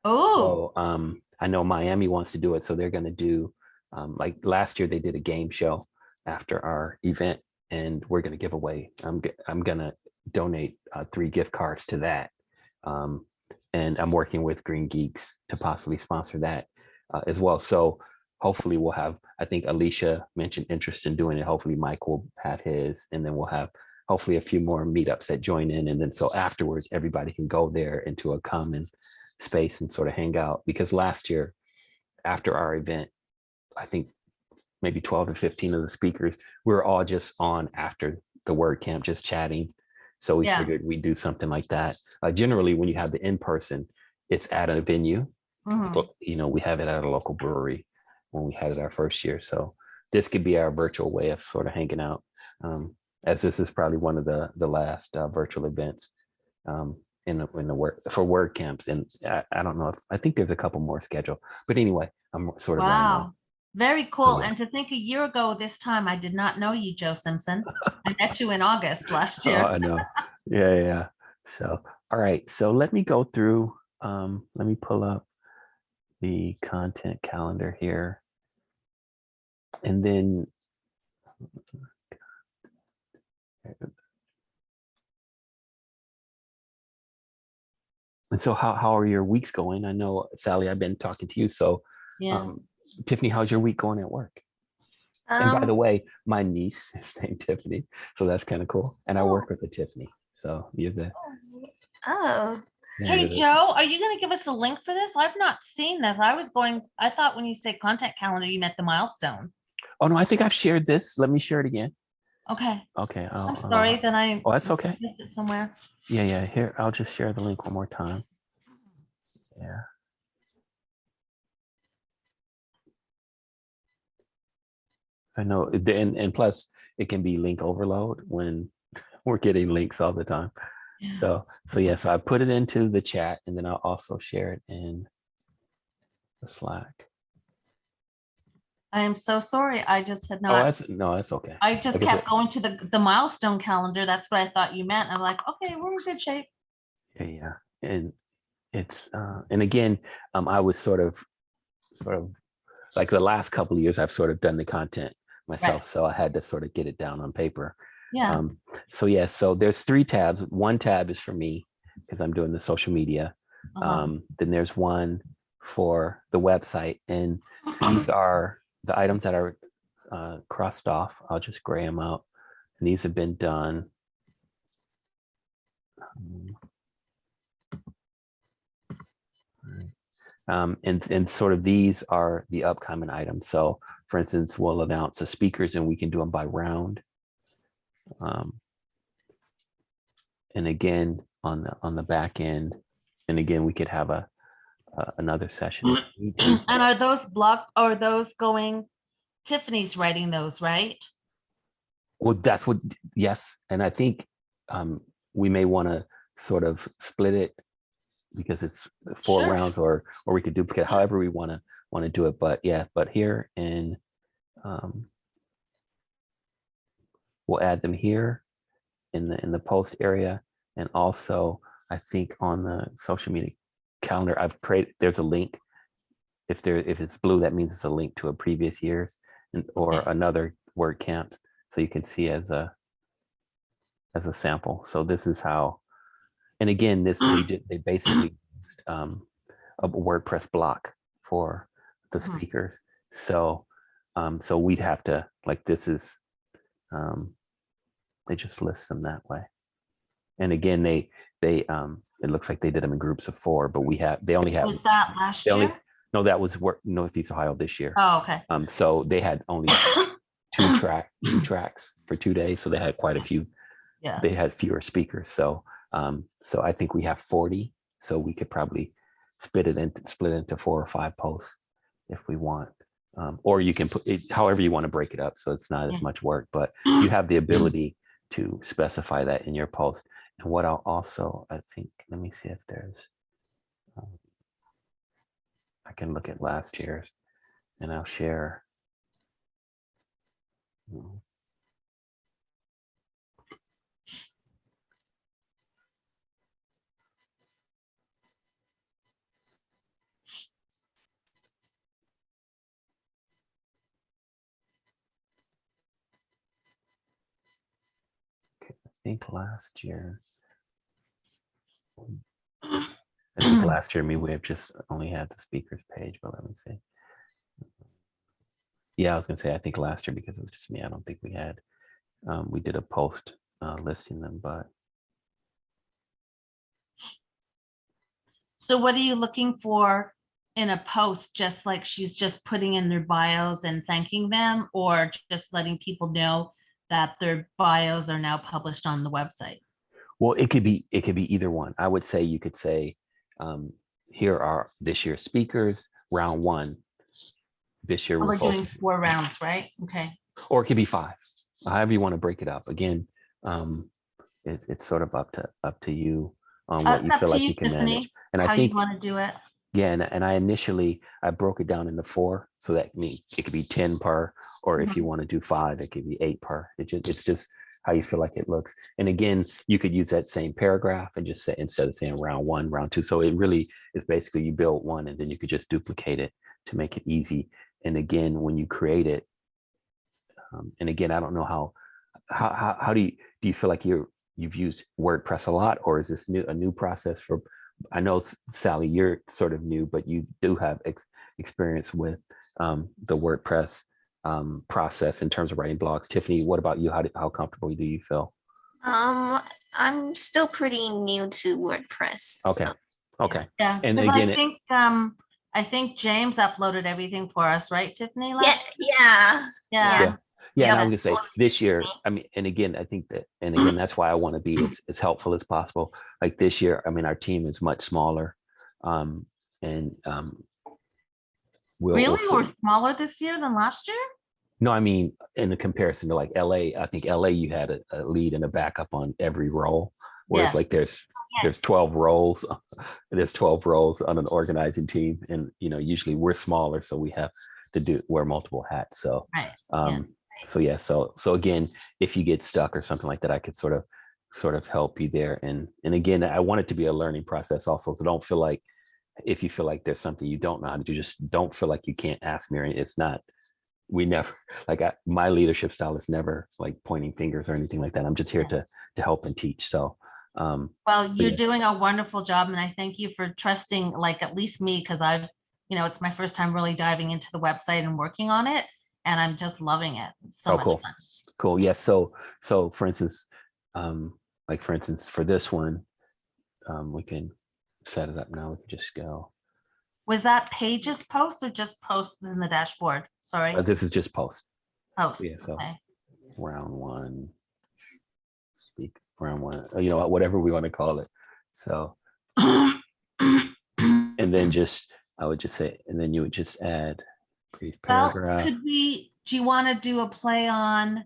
Oh, So I know Miami wants to do it, so they're going to do like last year they did a game show after our event, and we're going to give away. I'm going to donate 3 gift cards to that, and I'm working with Green Geeks to possibly sponsor that as well. So hopefully we'll have, I think Alicia mentioned interest in doing it. Hopefully Mike will have his, and then we'll have hopefully a few more meetups that join in, and then so afterwards everybody can go there into a common space and sort of hang out. Because last year after our event, I think maybe 12 to 15 of the speakers, we were all just on after the WordCamp, just chatting. So we figured we'd do something like that. Generally, when you have the in-person, it's at a venue. But, you know, we have it at a local brewery when we had it our first year. So this could be our virtual way of sort of hanging out, as this is probably one of the last virtual events in the work for WordCamps. And I don't know if, I think there's a couple more scheduled, but anyway, I'm sort of wow. Very cool. So, yeah. And to think a year ago this time, I did not know you, Joe Simpson. I met you in August last Oh, year. I know. Yeah. So, all right. So let me go through, let me pull up the content calendar here. And then, and so how are your weeks going? I know, Sally, I've been talking to you. So, Yeah. Tiffany, how's your week going at work? And by the way, my niece is named Tiffany, so that's kind of cool. And I work with a Tiffany, so you're the. Oh, Yeah, Hey, you're the- Joe, are you going to give us the link for this? I've not seen this. I thought when you say content calendar, you meant the milestone. Oh no, I think I've shared this. Let me share it again. Okay. Okay. I'm sorry, then I Oh, that's okay. missed it somewhere. Yeah. Here, I'll just share the link one more time. Yeah. I know, and plus it can be link overload when we're getting links all the time. Yeah. So I put it into the chat, and then I'll also share it in the Slack. I am so sorry. I just had Oh, not. that's okay. I just Like I kept said- going to the milestone calendar. That's what I thought you meant. I'm like, okay, we're in good shape. Yeah. And it's and again, I was sort of like the last couple of years I've sort of done the content myself, so I had to sort of get it down on paper. Yeah. So there's 3 tabs. One tab is for me because I'm doing the social media. Then there's one for the website, and these are the items that are crossed off. I'll just gray them out, and these have been done. And sort of these are the upcoming items. So for instance, we'll announce the speakers, and we can do them by round. And again, on the back end, and again, we could have a another session. And are those going, Tiffany's writing those, right? Well, that's what, yes. And I think we may want to sort of split it because it's 4 Sure. rounds, or we could duplicate however we want to do it. But yeah, but here in, we'll add them here in the post area. And also I think on the social media calendar, I've created, there's a link. If it's blue, that means it's a link to a previous year's or another WordCamp. So you can see as a sample. So this is how, and again, they basically used a WordPress block for the speakers. So so we'd have to, like, this is they just list them that way. And again, they it looks like they did them in groups of 4, but they only have. Was that last year? No, that was Northeast Ohio this year. Oh, okay. So they had only two tracks for 2 days. So they had quite a few. Yeah. They had fewer speakers. So so I think we have 40. So we could probably split it into 4 or 5 posts if we want. Or you can put it however you want to break it up. So it's not as much work, but you have the ability to specify that in your post. And what I'll also, I think, let me see if there's, I can look at last year's and I'll share. Okay, I think last year, we would have just only had the speakers page, but let me see. Yeah, I was gonna say, I think last year, because it was just me, I don't think we had, we did a post listing them, but. So what are you looking for in a post? Just like she's just putting in their bios and thanking them, or just letting people know that their bios are now published on the website? Well, it could be either one. I would say you could say, here are this year's speakers, round 1. This year We're doing focusing, 4 rounds, right? Okay. or it could be 5. However you want to break it up. Again, it's sort of up to you on what you It's up feel to like you, you can Tiffany, manage. And how I think, you want to do it. yeah, and I initially broke it down into 4, so that means it could be 10 per, or if you want to do 5, it could be 8 per. It's just how you feel like it looks. And again, you could use that same paragraph and just say, instead of saying round 1, round 2. So it really is basically you build one and then you could just duplicate it to make it easy. And again, when you create it, and again, I don't know how do you feel like you've used WordPress a lot, or is this a new process for? I know, Sally, you're sort of new, but you do have experience with the WordPress process in terms of writing blogs. Tiffany, what about you? How comfortable do you feel? I'm still pretty new to WordPress. Okay. So, Okay. Yeah. And 'Cause again, I think James uploaded everything for us, right, Tiffany? yeah. yeah. And I Yeah. was gonna say this year, I mean, and again, I think that, and again, that's why I want to be as helpful as possible. Like this year, I mean, our team is much smaller. And Really? We're smaller this year than last year? No, I mean, in the comparison to like LA, I think LA, you had a lead and a backup on every role. Whereas Yes. like there's 12 roles. There's 12 roles on an organizing team. And, usually we're smaller, so we have to wear multiple hats. So, Right. so yeah, so again, if you get stuck or something like that, I could sort of help you there. And again, I want it to be a learning process also. So don't feel like, if you feel like there's something you don't know how to do, just don't feel like you can't ask me. It's not, we never, like my leadership style is never like pointing fingers or anything like that. I'm just here to help and teach. So, well, you're doing a wonderful job. And I thank you for trusting, like, at least me, because it's my first time really diving into the website and working on it. And I'm just loving it. It's so much cool. fun. Cool. Yeah. So for instance, for this one, we can set it up now. We can just go. Was that pages post or just posts in the dashboard? Sorry. This is just post. Post. Yeah. So Okay. round 1, round 1, whatever we want to call it. So and then I would just say, and then you would just add brief Well, paragraph. do you want to do a play on,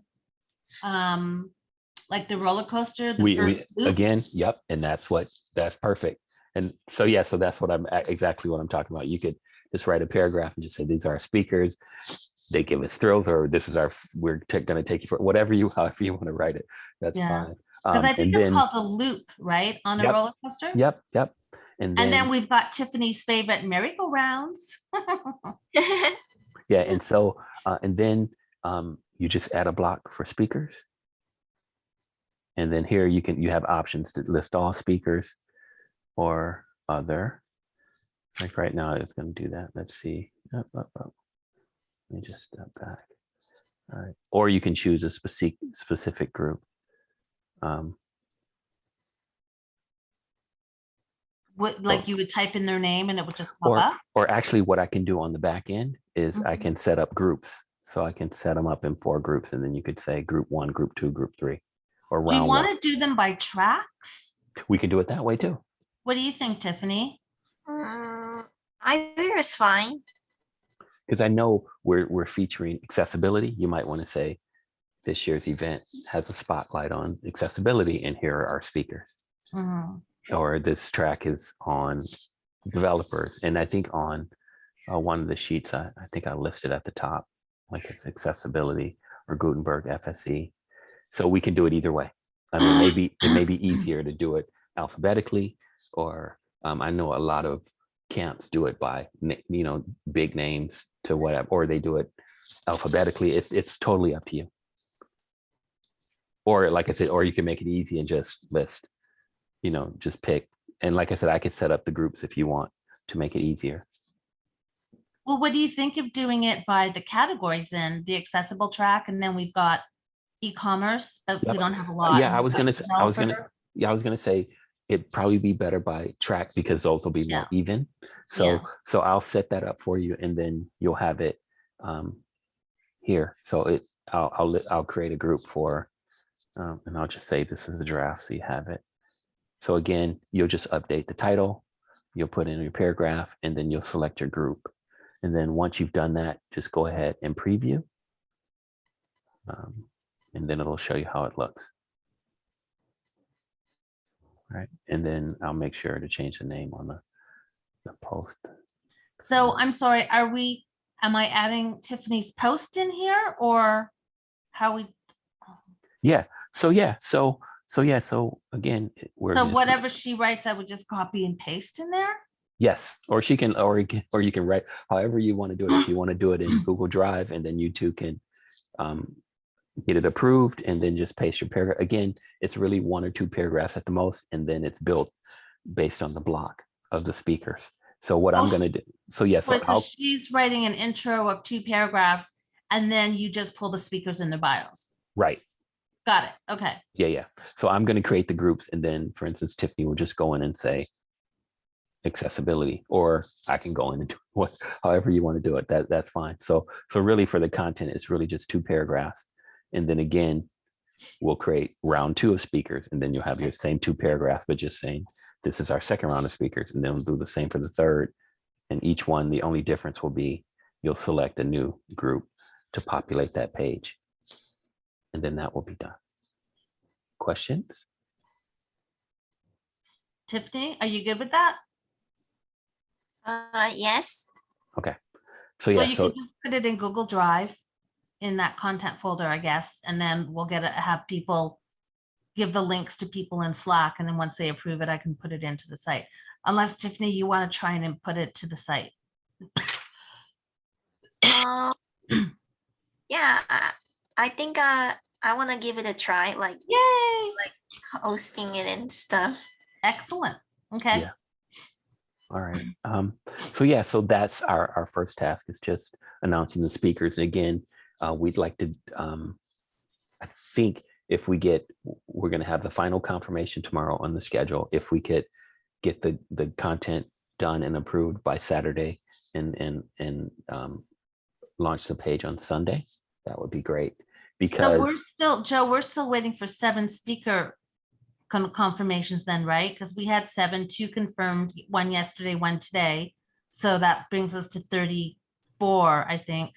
like the roller coaster, the We first loop? again, yep, and that's perfect. And so yeah, so that's what exactly what I'm talking about. You could just write a paragraph and just say these are our speakers. They give us thrills, or this is we're going to take you for however you want to write it. That's Yeah. fine. Because I And think it's then called a loop, right? On a Yep. roller coaster. yep, and And then we've got Tiffany's favorite merry-go-rounds. yeah, and so and then you just add a block for speakers. And then here you have options to list all speakers or other. Like right now, it's going to do that. Let's see. Up. Let me just step back. All right. Or you can choose a specific group. Like you would type in their name and it would just pop up? Or actually what I can do on the back end is I can set up groups. So I can set them up in 4 groups, and then you could say group 1, group 2, group 3, or round 1. Do you want to do them by tracks? We can do it that way too. What do you think, Tiffany? Either is fine. Because I know we're featuring accessibility. You might want to say this year's event has a spotlight on accessibility, and here are our speakers. Or this track is on developers. And I think on one of the sheets, I think I listed at the top, like it's accessibility or Gutenberg FSE. So we can do it either way. I mean, it may be easier to do it alphabetically, or I know a lot of camps do it by, big names to whatever, or they do it alphabetically. It's totally up to you. Or like I said, or you can make it easy and just list, just pick. And like I said, I could set up the groups if you want to make it easier. Well, what do you think of doing it by the categories in the accessible track? And then we've got e-commerce. We don't have a lot. Yeah, I was gonna say it'd probably be better by track because those will be more even. So I'll set that up for you, and then you'll have it here. So I'll create a group for, and I'll just say this is a draft, so you have it. So again, you'll just update the title, you'll put in your paragraph, and then you'll select your group. And then once you've done that, just go ahead and preview. And then it'll show you how it looks. Right. And then I'll make sure to change the name on the post. So I'm sorry, am I adding Tiffany's post in here, or how we? Yeah. So again, So whatever she writes, I would just copy and paste in there? Yes. Or you can write however you want to do it. If you want to do it in Google Drive, and then you two can get it approved and then just paste your paragraph. Again, it's really 1 or 2 paragraphs at the most, and then it's built based on the block of the speakers. So what I'm going to do, so she's writing an intro of 2 paragraphs, and then you just pull the speakers in their bios. Right. Got it. Okay. Yeah. So I'm going to create the groups, and then, for instance, Tiffany will just go in and say accessibility, or I can go in and do however you want to do it. That's fine. So really for the content, it's really just 2 paragraphs. And then again, we'll create round 2 of speakers, and then you'll have your same 2 paragraphs, but just saying, this is our second round of speakers. And then we'll do the same for the third. And each one, the only difference will be you'll select a new group to populate that page. And then that will be done. Questions? Tiffany, are you good with that? Yes. Okay. So yeah, you can just put it in Google Drive in that content folder, I guess, and then we'll have people give the links to people in Slack, and then once they approve it, I can put it into the site. Unless, Tiffany, you want to try and input it to the site. Yeah, I think I want to give it a try, like Yay! like hosting it and stuff. Excellent. Okay. Yeah. All right. So that's our first task, is just announcing the speakers. And again, we'd like to, I think if we're going to have the final confirmation tomorrow on the schedule. If we could get the content done and approved by Saturday and launch the page on Sunday, that would be great. Because so we're still waiting for 7 speaker confirmations then, right? Because we had 7, 2 confirmed, 1 yesterday, 1 today. So that brings us to 34, I think.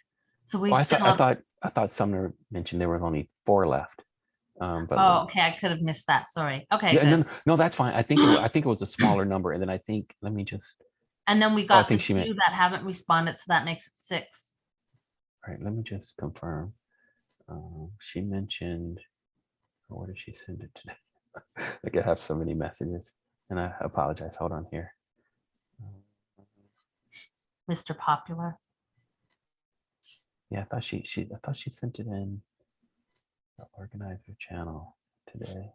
So we Oh, still have, I thought Sumner mentioned there were only 4 left. But oh, okay, I could have missed that. Sorry. Okay, yeah, good. no, that's fine. I think it was a smaller number, and then I think let me just. And then we Oh, I got the think she 2 meant. that haven't responded, so that makes it 6. All right, let me just confirm. She mentioned. Oh, where did she send it today? Like I have so many messages, and I apologize. Hold on here. Mr. Popular. Yeah, I thought she sent it in the organizer channel today,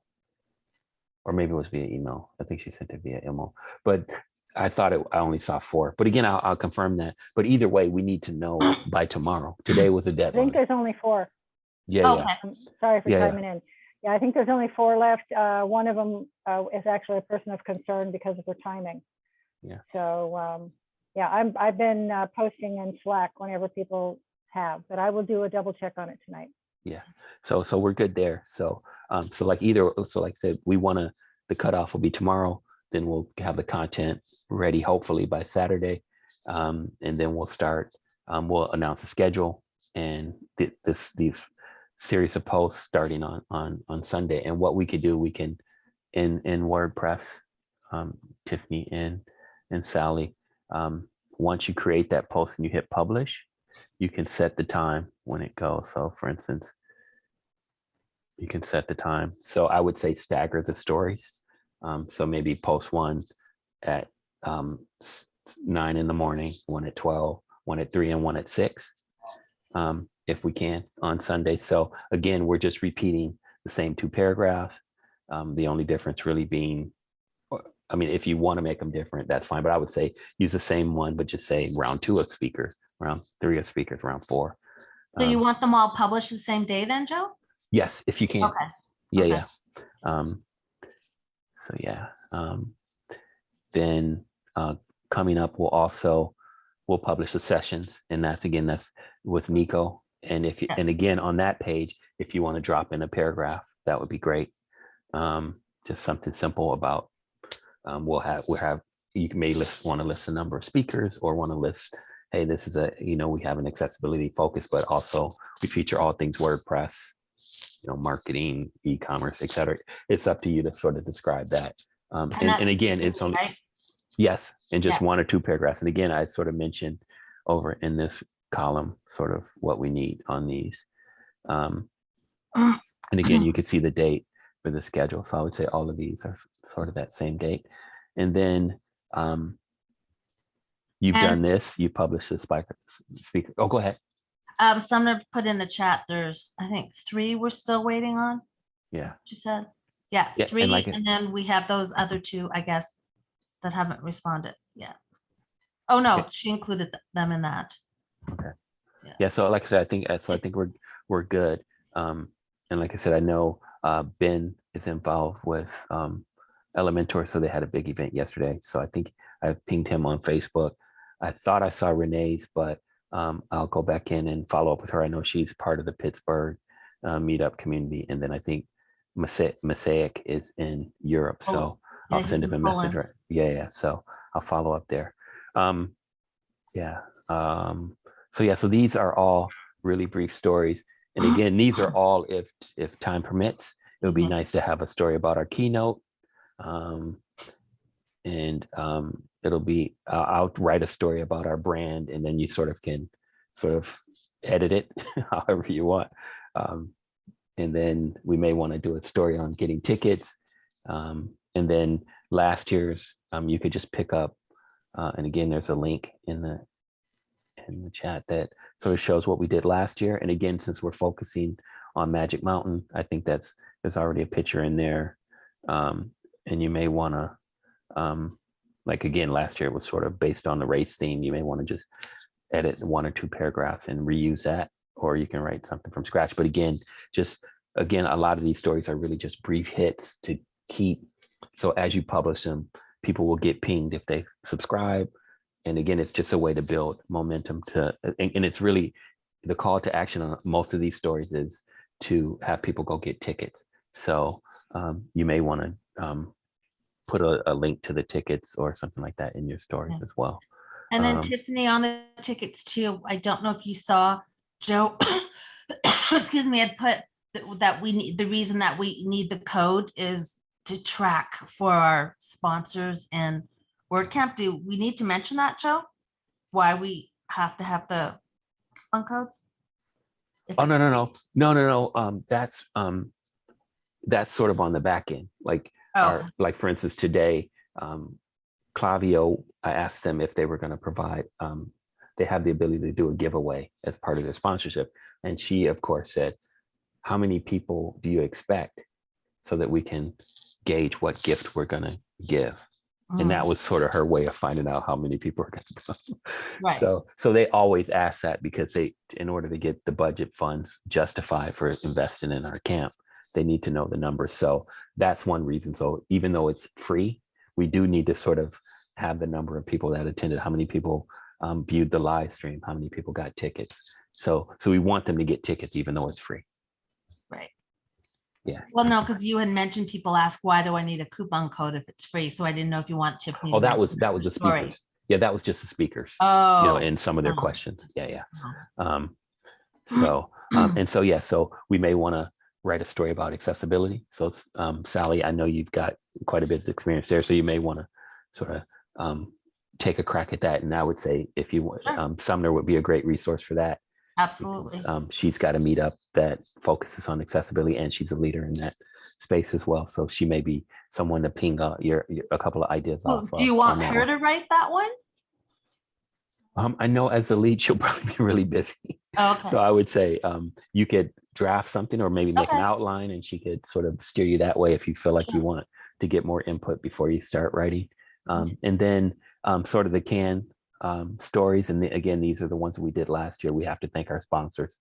or maybe it was via email. I think she sent it via email, but I thought I only saw 4. But again, I'll confirm that. But either way, we need to know by tomorrow. Today was a I think deadline. there's only 4. Yeah, yeah. Okay. Sorry for Yeah, chiming in. Yeah, I think there's only 4 left. One of them is actually a person of concern because of her timing. Yeah. So yeah, I've been posting in Slack whenever people have, but I will do a double check on it tonight. Yeah. So we're good there. So like I said, the cutoff will be tomorrow. Then we'll have the content ready hopefully by Saturday, and then we'll start. We'll announce the schedule and these series of posts starting on Sunday. And what we could do, we can in WordPress, Tiffany and Sally. Once you create that post and you hit publish, you can set the time when it goes. So for instance, you can set the time. So I would say stagger the stories. So maybe post 1 at 9 in the morning, 1 at 12, 1 at 3, and 1 at 6, if we can on Sunday. So again, we're just repeating the same 2 paragraphs. The only difference really being, I mean, if you want to make them different, that's fine. But I would say use the same one, but just say round 2 of speakers, round 3 of speakers, round 4. So you want them all published the same day then, Joe? Yes, if you can. Okay. Yeah, Okay. yeah. So yeah. Then coming up, we'll publish the sessions, and that's with Nico. And if you, Yeah. and again on that page, if you want to drop in a paragraph, that would be great. Just something simple about we'll have you may want to list a number of speakers, or want to list, hey, this is we have an accessibility focus, but also we feature all things WordPress, marketing, e-commerce, etc. It's up to you to sort of describe that. And again, it's only, right? yes, and just Yeah. 1 or 2 paragraphs. And again, I sort of mentioned over in this column sort of what we need on these. And again, you can see the date for the schedule. So I would say all of these are sort of that same date. And then you've done this, you published the speaker. Oh, go ahead. Sumner put in the chat, there's, I think 3 we're still waiting on, Yeah. she said. Yeah, Yeah, 3, and and then we have those other 2, I guess, that haven't responded yet. Oh, no, Yeah. she included them in that. Okay. Yeah. Yeah. So like I said, I think we're good. And like I said, I know Ben is involved with Elementor, so they had a big event yesterday. So I think I pinged him on Facebook. I thought I saw Renee's, but I'll go back in and follow up with her. I know she's part of the Pittsburgh meetup community, and then I think Mosaic is in Europe, so Yeah, I'll send he's him a in message. Poland. Right? Yeah. So I'll follow up there. So these are all really brief stories, and again, these are all if time permits. It would be nice to have a story about our keynote, and it'll be I'll write a story about our brand, and then you sort of can edit it however you want. And then we may want to do a story on getting tickets. And then last year's, you could just pick up, and again, there's a link in the chat that sort of shows what we did last year. And again, since we're focusing on Magic Mountain, I think there's already a picture in there. And you may want to, like again, last year it was sort of based on the race theme. You may want to just edit 1 or 2 paragraphs and reuse that, or you can write something from scratch. But again, a lot of these stories are really just brief hits to keep. So as you publish them, people will get pinged if they subscribe. And again, it's just a way to build momentum and it's really the call to action on most of these stories is to have people go get tickets. So you may want to put a link to the tickets or something like that in your stories Okay. as well. And then Um, Tiffany, on the tickets too, I don't know if you saw Joe, excuse me, had put that we need, the reason that we need the code is to track for our sponsors and WordCamp. Do we need to mention that, Joe? Why we have to have the coupon codes? If Oh, it's no, no, free? no, no, no, no. That's sort of on the back end. Like Oh, like for instance, today, Clavio, I asked them if they were going to provide, they have the ability to do a giveaway as part of their sponsorship. And she, of course, said, how many people do you expect so that we can gauge what gift we're going to give? And that was sort of her way of finding out how many people are going to come. right. So they always ask that because they, in order to get the budget funds justified for investing in our camp, they need to know the numbers. So that's one reason. So even though it's free, we do need to sort of have the number of people that attended, how many people viewed the live stream, how many people got tickets. So we want them to get tickets even though it's free. Right. Yeah. Well, no, because you had mentioned people ask, why do I need a coupon code if it's free? So I didn't know if you want Tiffany. Oh, to that was mention the story. speakers. Yeah, that was just the speakers. Oh. In some of their Oh. questions. Yeah. Oh. So we may want to write a story about accessibility. So it's, Sally, I know you've got quite a bit of experience there, so you may want to sort of take a crack at that. And I would say if you want, Sure. Sumner would be a great resource for that. Absolutely. Because, she's got a meetup that focuses on accessibility, and she's a leader in that space as well. So she may be someone to ping your a couple of ideas Well, off. do you want her one. to write that one? I know as the lead, she'll probably be really busy. Okay. So I would say you could draft something or maybe make an Okay. outline, and she could sort of steer you that way if you feel like you Sure. want to get more input before you start writing. And then sort of the canned stories. And again, these are the ones that we did last year. We have to thank our sponsors.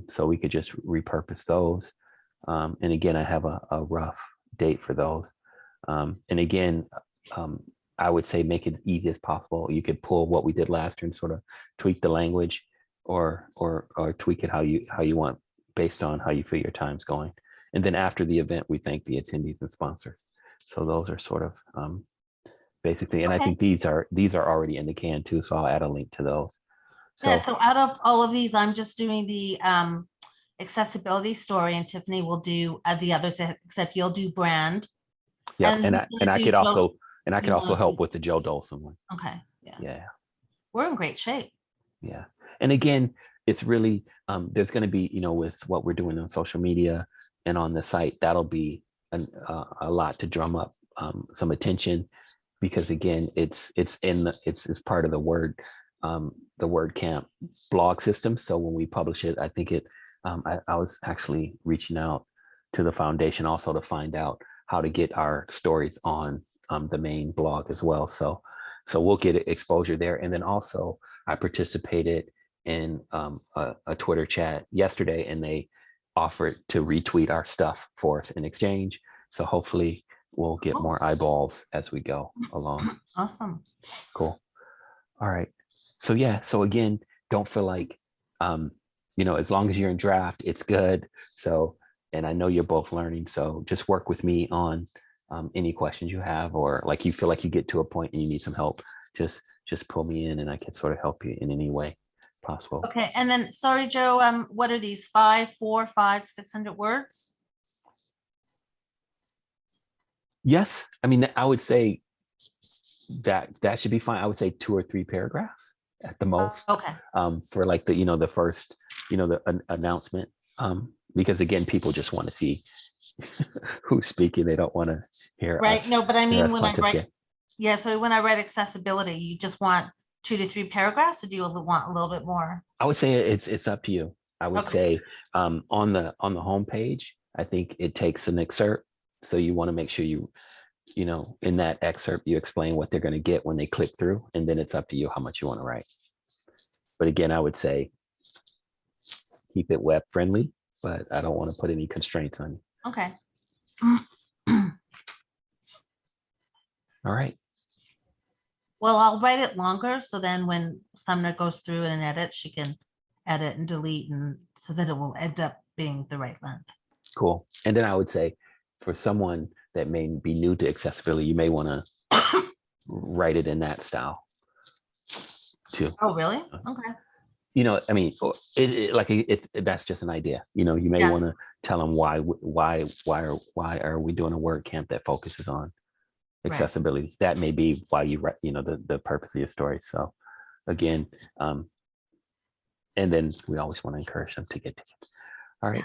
So we could just repurpose those. And again, I have a rough date for those. And again, I would say make it easy as possible. You could pull what we did last year and sort of tweak the language or tweak it how you want based on how you feel your time's going. And then after the event, we thank the attendees and sponsors. So those are sort of basically, and I Okay. think these are already in the can too. So I'll add a link to those. So Yeah, so out of all of these, I'm just doing the accessibility story, and Tiffany will do the others, except you'll do brand. yeah, And and I you could don't- also you wanna help do- with the Joe Dolson one. Okay, yeah, Yeah. we're in great shape. Yeah. And again, it's really, there's going to be, with what we're doing on social media and on the site, that'll be a lot to drum up some attention, because again, it's part of the WordCamp blog system. So when we publish it, I think I was actually reaching out to the foundation also to find out how to get our stories on the main blog as well. So we'll get exposure there. And then also I participated in a Twitter chat yesterday, and they offered to retweet our stuff for us in exchange. So hopefully we'll get more eyeballs as we go along. Awesome. Cool. All right. So yeah. So again, don't feel like, as long as you're in draft, it's good. So, and I know you're both learning. So just work with me on any questions you have, or like you feel like you get to a point and you need some help, just pull me in and I can sort of help you in any way possible. Okay, and then, sorry, Joe, what are these, 5, 4, 5, 600 words? Yes. I mean, I would say that should be fine. I would say 2 or 3 paragraphs at the most. Okay, For like the first, the announcement. Because again, people just want to see who's speaking. They don't want to hear right, us. no, but I hear mean, us when I pontificate. write, yeah, so when I write accessibility, you just want 2 to 3 paragraphs, or do you want a little bit more? I would say it's up to you. I would Okay. say on the homepage, I think it takes an excerpt. So you want to make sure in that excerpt, you explain what they're going to get when they click through, and then it's up to you how much you want to write. But again, I would say keep it web friendly, but I don't want to put any constraints on you. Okay. All right. Well, I'll write it longer, so then when Sumner goes through and edits, she can edit and delete, and so that it will end up being the right length. Cool. And then I would say for someone that may be new to accessibility, you may want to write it in that style too. Oh, really? Okay. You know, I mean, that's just an idea. You know, you may Yes. want to tell them why are we doing a WordCamp that focuses on Right. accessibility? That may be why you write, you know, the purpose of your story. So again, and then we always want to encourage them to get tickets. All right.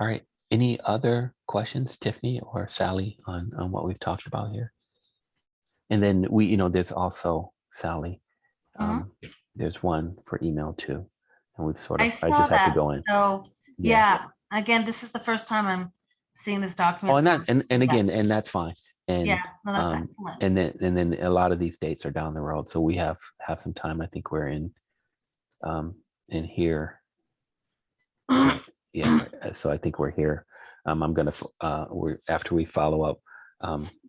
All right. Any other questions, Tiffany or Sally, on what we've talked about here? And then we, you know, there's also Sally. There's one for email too. And we've sort of, I saw just have to that. go in. So yeah, again, this is the first time I'm seeing this document. Oh, and that, so- and again, and that's fine. And Yeah, no, that's excellent. and then a lot of these dates are down the road. So we have some time. I think we're in here. Yeah. So I think we're here. I'm gonna after we follow up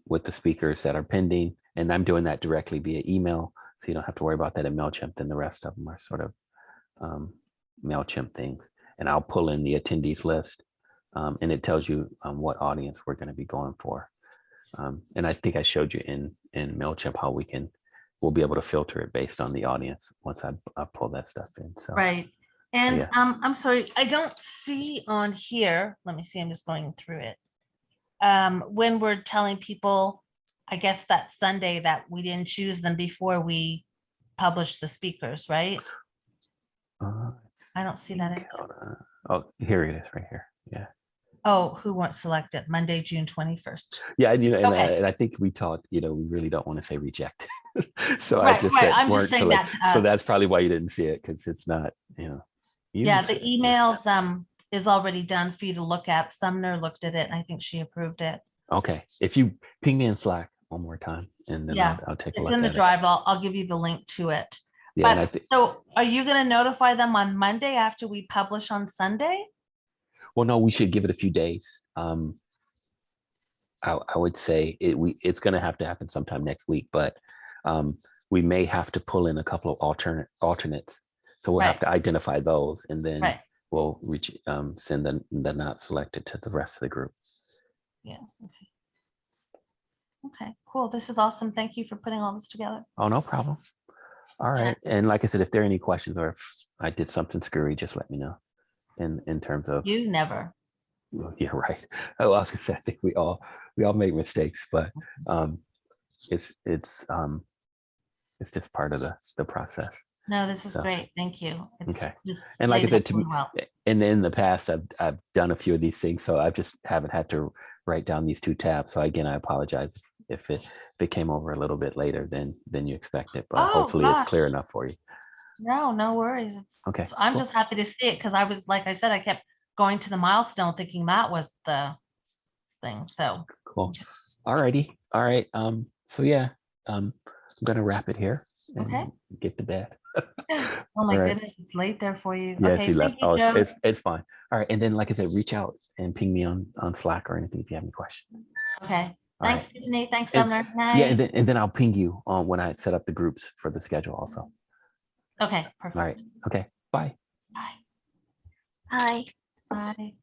with the speakers that are pending, and I'm doing that directly via email, so you don't have to worry about that in MailChimp. Then the rest of them are sort of MailChimp things, and I'll pull in the attendees list, and it tells you what audience we're going to be going for. And I think I showed you in MailChimp how we'll be able to filter it based on the audience once I pull that stuff in. So Right. And yeah. I'm sorry, I don't see on here, let me see, I'm just going through it. When we're telling people, I guess that Sunday that we didn't choose them before we published the speakers, right? I don't see that. Oh, here it is right here. Yeah. Oh, who weren't selected? Monday, June 21st. Yeah, you know, Okay. and I think we talked, you know, we really don't want to say reject. So I Right, just right. said I'm just weren't saying select. that to So us. that's probably why you didn't see it, because it's not, you know. Yeah, the emails is already done for you to look at. Sumner looked at it and I think she approved it. Okay, if you ping me in Slack one more time, and then Yeah, I'll take a It's look in the at it. drive. I'll give you the link to it. Yeah, and I But think, so are you going to notify them on Monday after we publish on Sunday? well, no, we should give it a few days. I would say it's going to happen sometime next week, but we may have to pull in a couple of alternates. So we'll have Right. to identify those, and then Right. we'll send the not selected to the rest of the group. Yeah. Okay. Okay, cool. This is awesome. Thank you for putting all this together. Oh, no problem. All right. And like I said, if there are any questions or if I did something screwy, just let me know in terms of. You never. Yeah, right. Oh, I was gonna say, I think we all make mistakes, but it's just part of the process. No, this is So, great. Thank you. It's okay. just And like I laid said, out to really me, well. and in the past, I've done a few of these things, so I just haven't had to write down these 2 tabs. So again, I apologize if it came over a little bit later than you expected, but Oh, hopefully it's gosh. clear enough for you. No worries. Okay, I'm cool. just happy to see it because I was, like I said, I kept going to the milestone thinking that was the thing. So Cool. All righty. All right. So yeah, I'm gonna wrap it here and Okay. get to bed. Oh my All right. goodness, it's late there for you. Yes, Okay, he left. thank you, Oh, Joe. it's fine. All right. And then, like I said, reach out and ping me on Slack or anything if you have any questions. Okay. All Thanks, right. Tiffany. Thanks, And- Sumner. Yeah, Night. and then I'll ping you on when I set up the groups for the schedule also. Okay, perfect. All right. Okay. Bye. Bye. Hi. Bye.